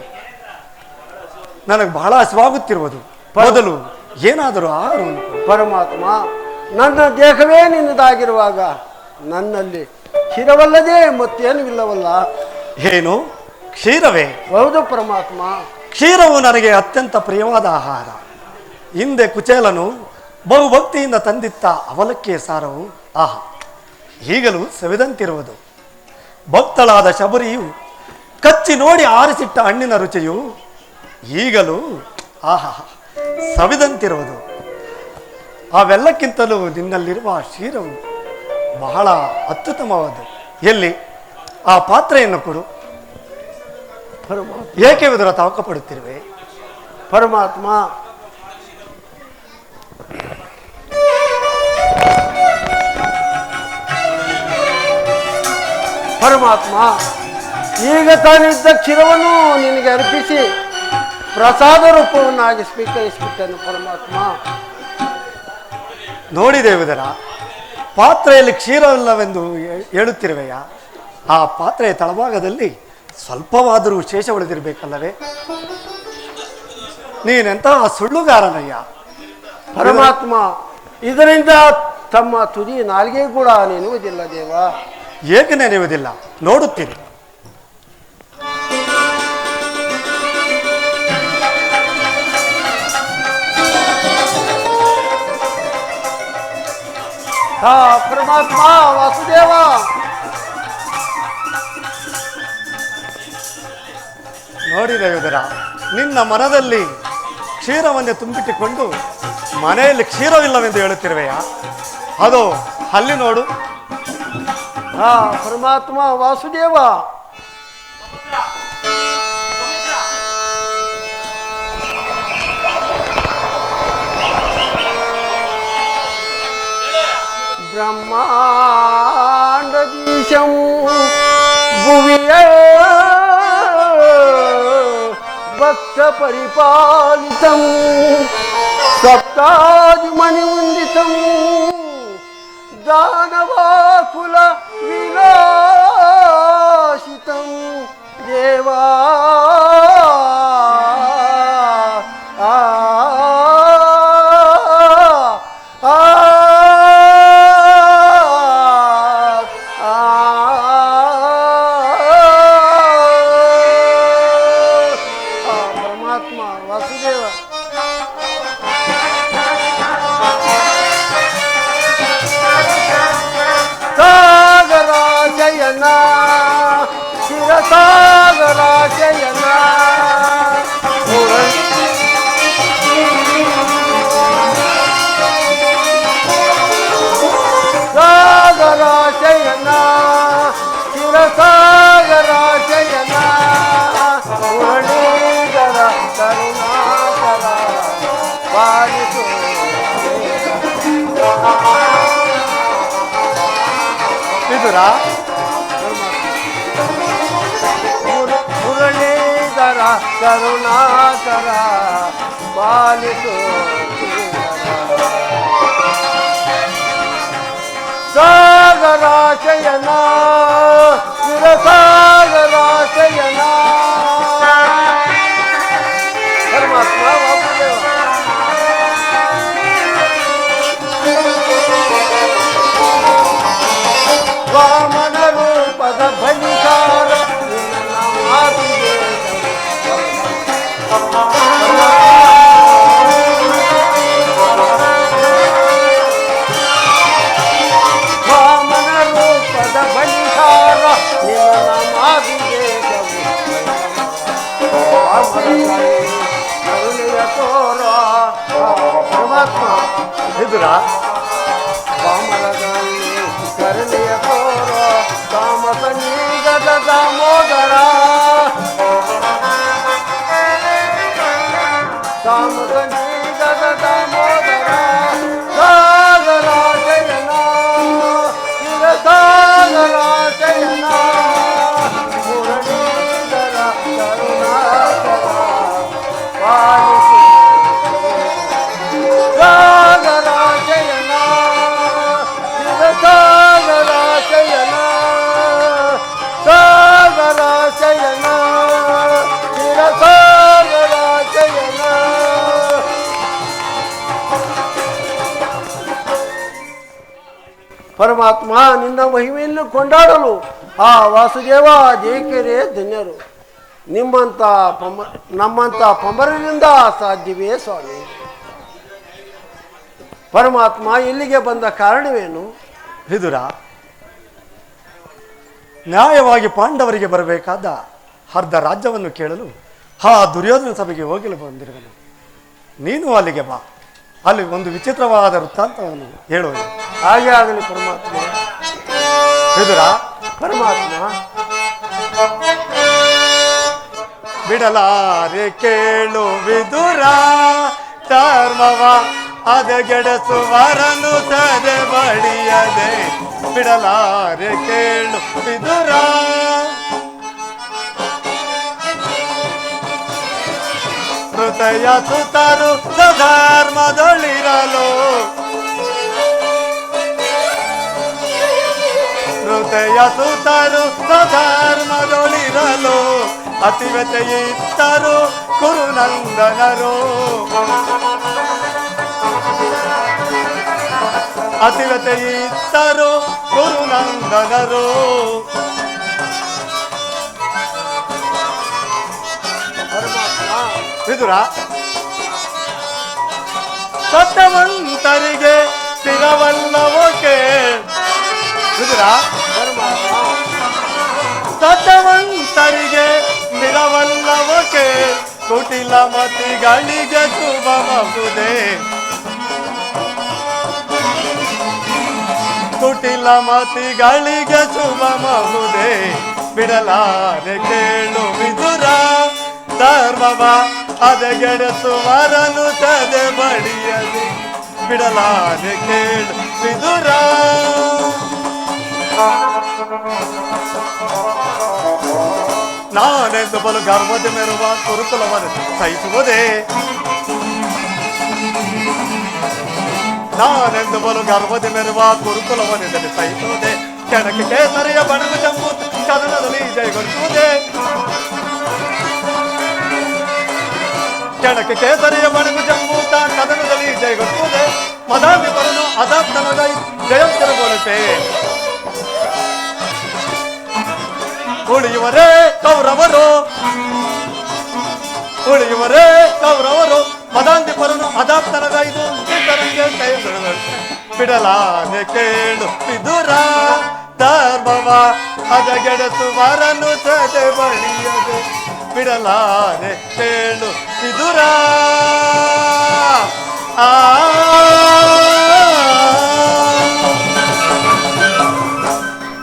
ನನಗೆ ಬಹಳ ಹಸಿವಾಗುತ್ತಿರುವುದು. ಮೊದಲು ಏನಾದರೂ ಆಹಾರವನ್ನು ಕೊಡು. ಪರಮಾತ್ಮ ನನ್ನ ದೇಹವೇ ನಿನ್ನದಾಗಿರುವಾಗ ನನ್ನಲ್ಲಿ ಕ್ಷೀರವಲ್ಲದೆ ಮತ್ತೇನು ಇಲ್ಲವಲ್ಲ? ಏನು ಕ್ಷೀರವೇ? ಹೌದು ಪರಮಾತ್ಮ. ಕ್ಷೀರವು ನನಗೆ ಅತ್ಯಂತ ಪ್ರಿಯವಾದ ಆಹಾರ. ಹಿಂದೆ ಕುಚೇಲನು ಬಹುಭಕ್ತಿಯಿಂದ ತಂದಿತ್ತ ಅವಲಕ್ಕಿಯ ಸಾರವು ಆಹಾ ಈಗಲೂ ಸವಿದಂತಿರುವುದು. ಭಕ್ತಳಾದ ಶಬರಿಯು ಕಚ್ಚಿ ನೋಡಿ ಆರಿಸಿಟ್ಟ ಹಣ್ಣಿನ ರುಚಿಯು ಈಗಲೂ ಆಹಾ ಸವಿದಂತಿರುವುದು. ಅವೆಲ್ಲಕ್ಕಿಂತಲೂ ನಿನ್ನಲ್ಲಿರುವ ಕ್ಷೀರವು ಬಹಳ ಅತ್ಯುತ್ತಮವಾದ. ಎಲ್ಲಿ ಆ ಪಾತ್ರೆಯನ್ನು ಕೊಡು. ಪರಮಾತ್ಮ ಏಕೆ ವಿದುರ ತಾವಕ ಪಡುತ್ತಿರುವೆ? ಪರಮಾತ್ಮ ಪರಮಾತ್ಮ ಈಗ ತಾನಿದ್ದ ಕ್ಷೀರವನ್ನು ನಿನಗೆ ಅರ್ಪಿಸಿ ಪ್ರಸಾದ ರೂಪವನ್ನಾಗಿ ಸ್ವೀಕರಿಸಿಬಿಟ್ಟನು ಪರಮಾತ್ಮ. ನೋಡಿದೆ ವಿದುರ, ಪಾತ್ರೆಯಲ್ಲಿ ಕ್ಷೀರವಿಲ್ಲವೆಂದು ಹೇಳುತ್ತಿರುವೆಯ? ಆ ಪಾತ್ರೆಯ ತಳಭಾಗದಲ್ಲಿ ಸ್ವಲ್ಪವಾದರೂ ಶೇಷ ಉಳಿದಿರಬೇಕಲ್ಲವೇ? ನೀನೆಂತಹ ಸುಳ್ಳುಗಾರನಯ್ಯ. ಪರಮಾತ್ಮ ಇದರಿಂದ ತಮ್ಮ ತುದಿ ನಾಲ್ಗೆ ಕೂಡ ನೆನುವುದಿಲ್ಲ ದೇವ. ಏಕೆ ನೆನೆಯುವುದಿಲ್ಲ? ನೋಡುತ್ತೀನಿ. ಹಾ ಪರಮಾತ್ಮ ವಾಸುದೇವ. ನೋಡಿದೆ ವಿದುರ, ನಿನ್ನ ಮನದಲ್ಲಿ ಕ್ಷೀರವನ್ನೇ ತುಂಬಿಟ್ಟುಕೊಂಡು ಮನೆಯಲ್ಲಿ ಕ್ಷೀರವಿಲ್ಲವೆಂದು ಹೇಳುತ್ತಿರುವೆಯ? ಅದು ಅಲ್ಲಿ ನೋಡು. ಹಾ ಪರಮಾತ್ಮ ವಾಸುದೇವ, ಬ್ರಹ್ಮಾಂಡದೀಶಂ ಭುವಿಯ ಭಕ್ತ ಪರಿಪಾಲಿತಂ ಸಪ್ತಾದಿಮಣಿವಂದಿತಂ ದಾನವಾಕುಲ ವಿಲಾಸಿತಂ ದೇವಾ ಪರಮಾತ್ಮ ವಾಸುದೇವ. ಸಾಗರಾಶಯನ ಶಿರಸಾಗರಾಶಯನ ಸಾಗರಾಶಯನ ಶಿರಸಾಗರಾಶಯನ ಮುರಳೀಧರ ಕರುಣಾಕರ ಪಾಲಿಸು ವಿದುರ, ಮುರಳೀಧರ ಕರುಣಾಕರ ಪಾಲಿಸು ಸಾಗರಾಶಯನ ಶಿರಸಾಗರಾಶಯನ ಪರಮಾತ್ಮ ವಾಸುದೇವ. ವಾಮನ ರೂಪದ ಬಲಿಕಾರ ನಿನ್ನ ಮಾತಿಗೆ ವಾಮನ ರೂಪದ ಬಲಿಕಾರ ನಿನ್ನ ಮಾತಿಗೆ ಕರುಣೆಯ ತೋರ ಪರಮಾತ್ಮ. ವಿದುರ, ವಾಮನದಲ್ಲಿ ಕರುಣೆಯ ತೋರ ತಾಮಸ ನೀಗದ ದಾಮೋದರ ತಾಮಸ ನೀಗದ ದಾಮೋದರ ಸಾಗರಾಶಯನ ಶಿರಸಾಗರಾಶಯನ ಮುರಳೀಧರ ಕರುಣಾಕರ ಪಾಲಿಸು ಸಾಗರಾಶಯನ ಶಿರಸಾಗರಾಶಯನ ಸಾಗರಾಶಯನ ಶಿರಸಾಗರಾಶಯನ. ಪರಮಾತ್ಮ ನಿನ್ನ ಮಹಿಮೆಯನ್ನು ಕೊಂಡಾಡಲು ಆ ವಾಸುದೇವ ಜಯಕೆರೆ ಧನ್ಯರು. ನಮ್ಮಂಥ ಪಂಬರದಿಂದ ಸಾಧ್ಯವೇ ಸ್ವಾಮಿ? ಪರಮಾತ್ಮ ಇಲ್ಲಿಗೆ ಬಂದ ಕಾರಣವೇನು? ವಿದುರ, ನ್ಯಾಯವಾಗಿ ಪಾಂಡವರಿಗೆ ಬರಬೇಕಾದ ಅರ್ಧ ರಾಜ್ಯವನ್ನು ಕೇಳಲು ಆ ದುರ್ಯೋಧನ ಸಭೆಗೆ ಹೋಗಲು ಬಂದಿರುವನು. ನೀನು ಅಲ್ಲಿಗೆ ಬಾ, ಅಲ್ಲಿ ಒಂದು ವಿಚಿತ್ರವಾದ ವೃತ್ತಾಂತವನ್ನು ಹೇಳುವುದು. ಹಾಗೆ ಆಗಲಿ ಪರಮಾತ್ಮ. ವಿದುರ, ಪರಮಾತ್ಮ ಬಿಡಲಾರೆ ಕೇಳು ವಿದುರ, ಧರ್ಮವ ಅದಗೆಡಸುವರನು ತದೆ ಬಡಿಯದೆ. ಬಿಡಲಾರೆ ಕೇಳು ವಿದುರ, ಹೃದಯ ಸುತರು ಸಧರ್ಮದೊಳಿರಲು. ಹೃದಯ ಸುತರು ಸಧರ್ಮದೊಳಿರಲು. ಅತಿವತೆಯಿತ್ತರು ಕುರುನಂದನರು. ಅತಿವತೆಯಿತ್ತರು ಕುರುನಂದನರು. ವಿದುರ, ಸತ್ಯವಂತರಿಗೆ ಸ್ಥಿರವಲ್ಲವೋ ಕೇಳ್. ವಿದುರ, ಸತ್ಯವಂತರಿಗೆ ಸ್ಥಿರವಲ್ಲವೋ ಕೇಳ್. ಕುಟಿಲ ಮತಿಗಳಿಗೆ ಶುಭವಾಗುವುದೇ ಕುಟಿಲ ಮತಿಗಳಿಗೆ ಶುಭವಾಗುವುದೇ ಬಿಡಲಾರೆ ಕೇಳು ವಿದುರ ಧರ್ಮವ ಅದಗೆಡಿಸುವರನು ತದೆ ಬಡಿಯದೆ ಬಿಡಲಾರೆ ಕೇಳು ವಿದುರ ನಾನೆಂದು ಬಲು ಗರ್ವದ ಮೆರುವ ಕುರುಕುಲವನ್ನು ಸಹಿಸುವುದೇ ನಾನೆಂದು ಬಲು ಗರ್ವದ ಮೆರುವ ಕುರುಕುಲವನ್ನೆಂದರೆ ಸಹಿಸುವುದೇ ಕೆಣಕ್ಕೆ ಕೇಸರಿಯ ಬಣಗು ಜಂಬು ಕದನದಲ್ಲಿ ಜಯಗೊಳಿಸುವುದೇ ಕೆಣಕ್ಕೆ ಕೇಸರಿಯ ಬಣಗು ಜಂಬೂತ ಕದನದಲ್ಲಿ ಜಯಗೊಳಿಸುವುದೇ ಮದಾಮಿ ಬರನು ಅದಾಪ್ತನಗೈ ಜಯಂತರಗೊಳಿಸೆ ಉಳಿಯುವರೇ ಕೌರವರು ಮದಾಂತಿ ಪರನು ಅದಾಪ್ತನಗೈದು ಬಿಡಲಾನೆ ಕೇಳು ವಿದುರ ಧರ್ಮವ ಅದಗೆಡಿಸುವರನು ತದೆ ಬಳಿಯದೆ ಬಿಡಲಾನೆ ಕೇಳು ವಿದುರ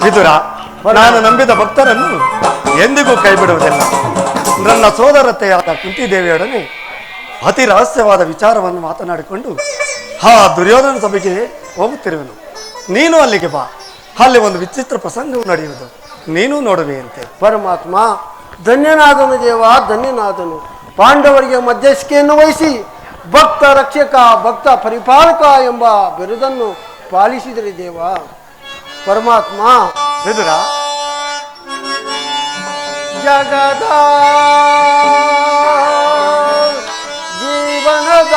ವಿದುರ ನಾನು ನಂಬಿದ ಭಕ್ತರನ್ನು ಎಂದಿಗೂ ಕೈ ಬಿಡುವುದಿಲ್ಲ. ನನ್ನ ಸೋದರತೆಯಾದ ಕುಂತಿದೇವಿಯೊಡನೆ ಅತಿ ರಹಸ್ಯವಾದ ವಿಚಾರವನ್ನು ಮಾತನಾಡಿಕೊಂಡು ಆ ದುರ್ಯೋಧನ ಸಭೆಗೆ ಹೋಗುತ್ತಿರುವೆನು. ನೀನು ಅಲ್ಲಿಗೆ ಬಾ, ಅಲ್ಲಿ ಒಂದು ವಿಚಿತ್ರ ಪ್ರಸಂಗವು ನಡೆಯುವುದು, ನೀನು ನೋಡುವೆಯಂತೆ. ಪರಮಾತ್ಮ ಧನ್ಯನಾದನು ದೇವ, ಧನ್ಯನಾದನು. ಪಾಂಡವರಿಗೆ ಮಧ್ಯಸ್ಥಿಕೆಯನ್ನು ವಹಿಸಿ ಭಕ್ತ ರಕ್ಷಕ, ಭಕ್ತ ಪರಿಪಾಲಕ ಎಂಬ ಬಿರುದನ್ನು ಪಾಲಿಸಿದರೆ ದೇವ. ಪರಮಾತ್ಮ ವಿದುರ ಜಗದ ಜೀವನದ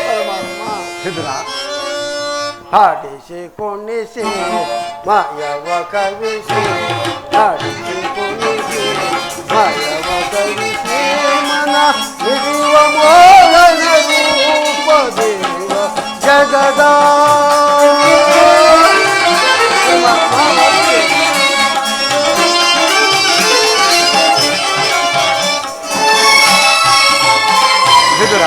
ಪರಮಾತ್ಮ ವಿದುರ ಹಾಡಿಸಿ ಕುಣಿಸಿ ಮಾಯವ ಕವಿಸಿ ಹಾಡಿಸಿ ಕುಣಿಸಿ ಮಾಯವ ಕವಿಸಿ ಮನ ನಿಜವ ಮೋಹನ ರೂಪ ದೇವ ಜಗದ ವಿದುರ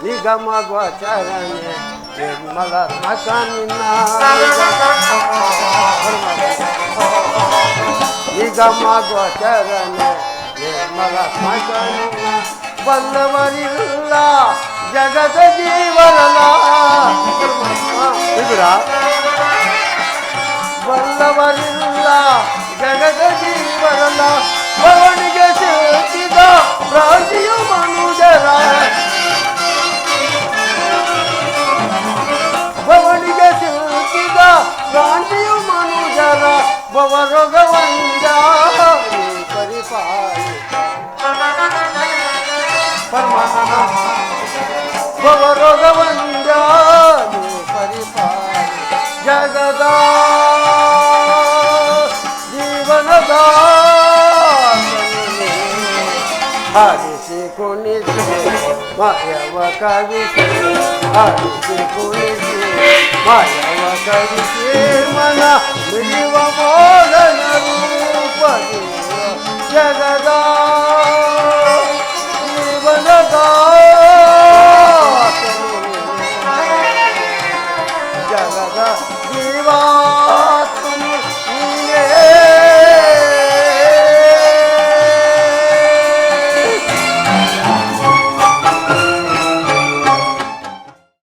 ನಿಗಮ ಗೋಚರನೆ ನಿರ್ಮಲ ಮಕನಿನ ನಿಗಮ ಗೋಚರನೆ ನಿರ್ಮಲ ಮಕನಿನ ಬಲ್ಲವರಿಲ್ಲ ಜಗದ ಜೀವರಲ ವಿದುರ ಬಲ್ಲವರಿಲ್ಲ ಜಗದ ಜೀವರಲ ಭವನಿಗೆ ಸೇರಿದ ಪ್ರಾಂತಿಯು ಮನುಜರ ಭವನಿಗೆ ಸಿಲುಕಿದ ಪ್ರಾಂತಿಯು ಮನುಜರ ಭವರೋಗವಂದ ಪರಿಪಾಲಿತ ಪರಮಾತ್ಮ ಭವರೋಗವಂದ ಪರಿಪಾಲಿತ ಜಗದ ಜೀವನದ ಹಾಡಿಸಿ ಕುಣಿಸಿ ಮಾಯವ ಕವಿಸಿ ಹಾಡಿಸಿ ಕುಣಿಸಿ ಮಾಯವ ಕವಿಸಿ ಮನ ಮಿಡಿವ ಮೋಹನ ರೂಪ ಜಗದ ಜೀವನದ ಜಗದ ಜೀವಾತ್ಮ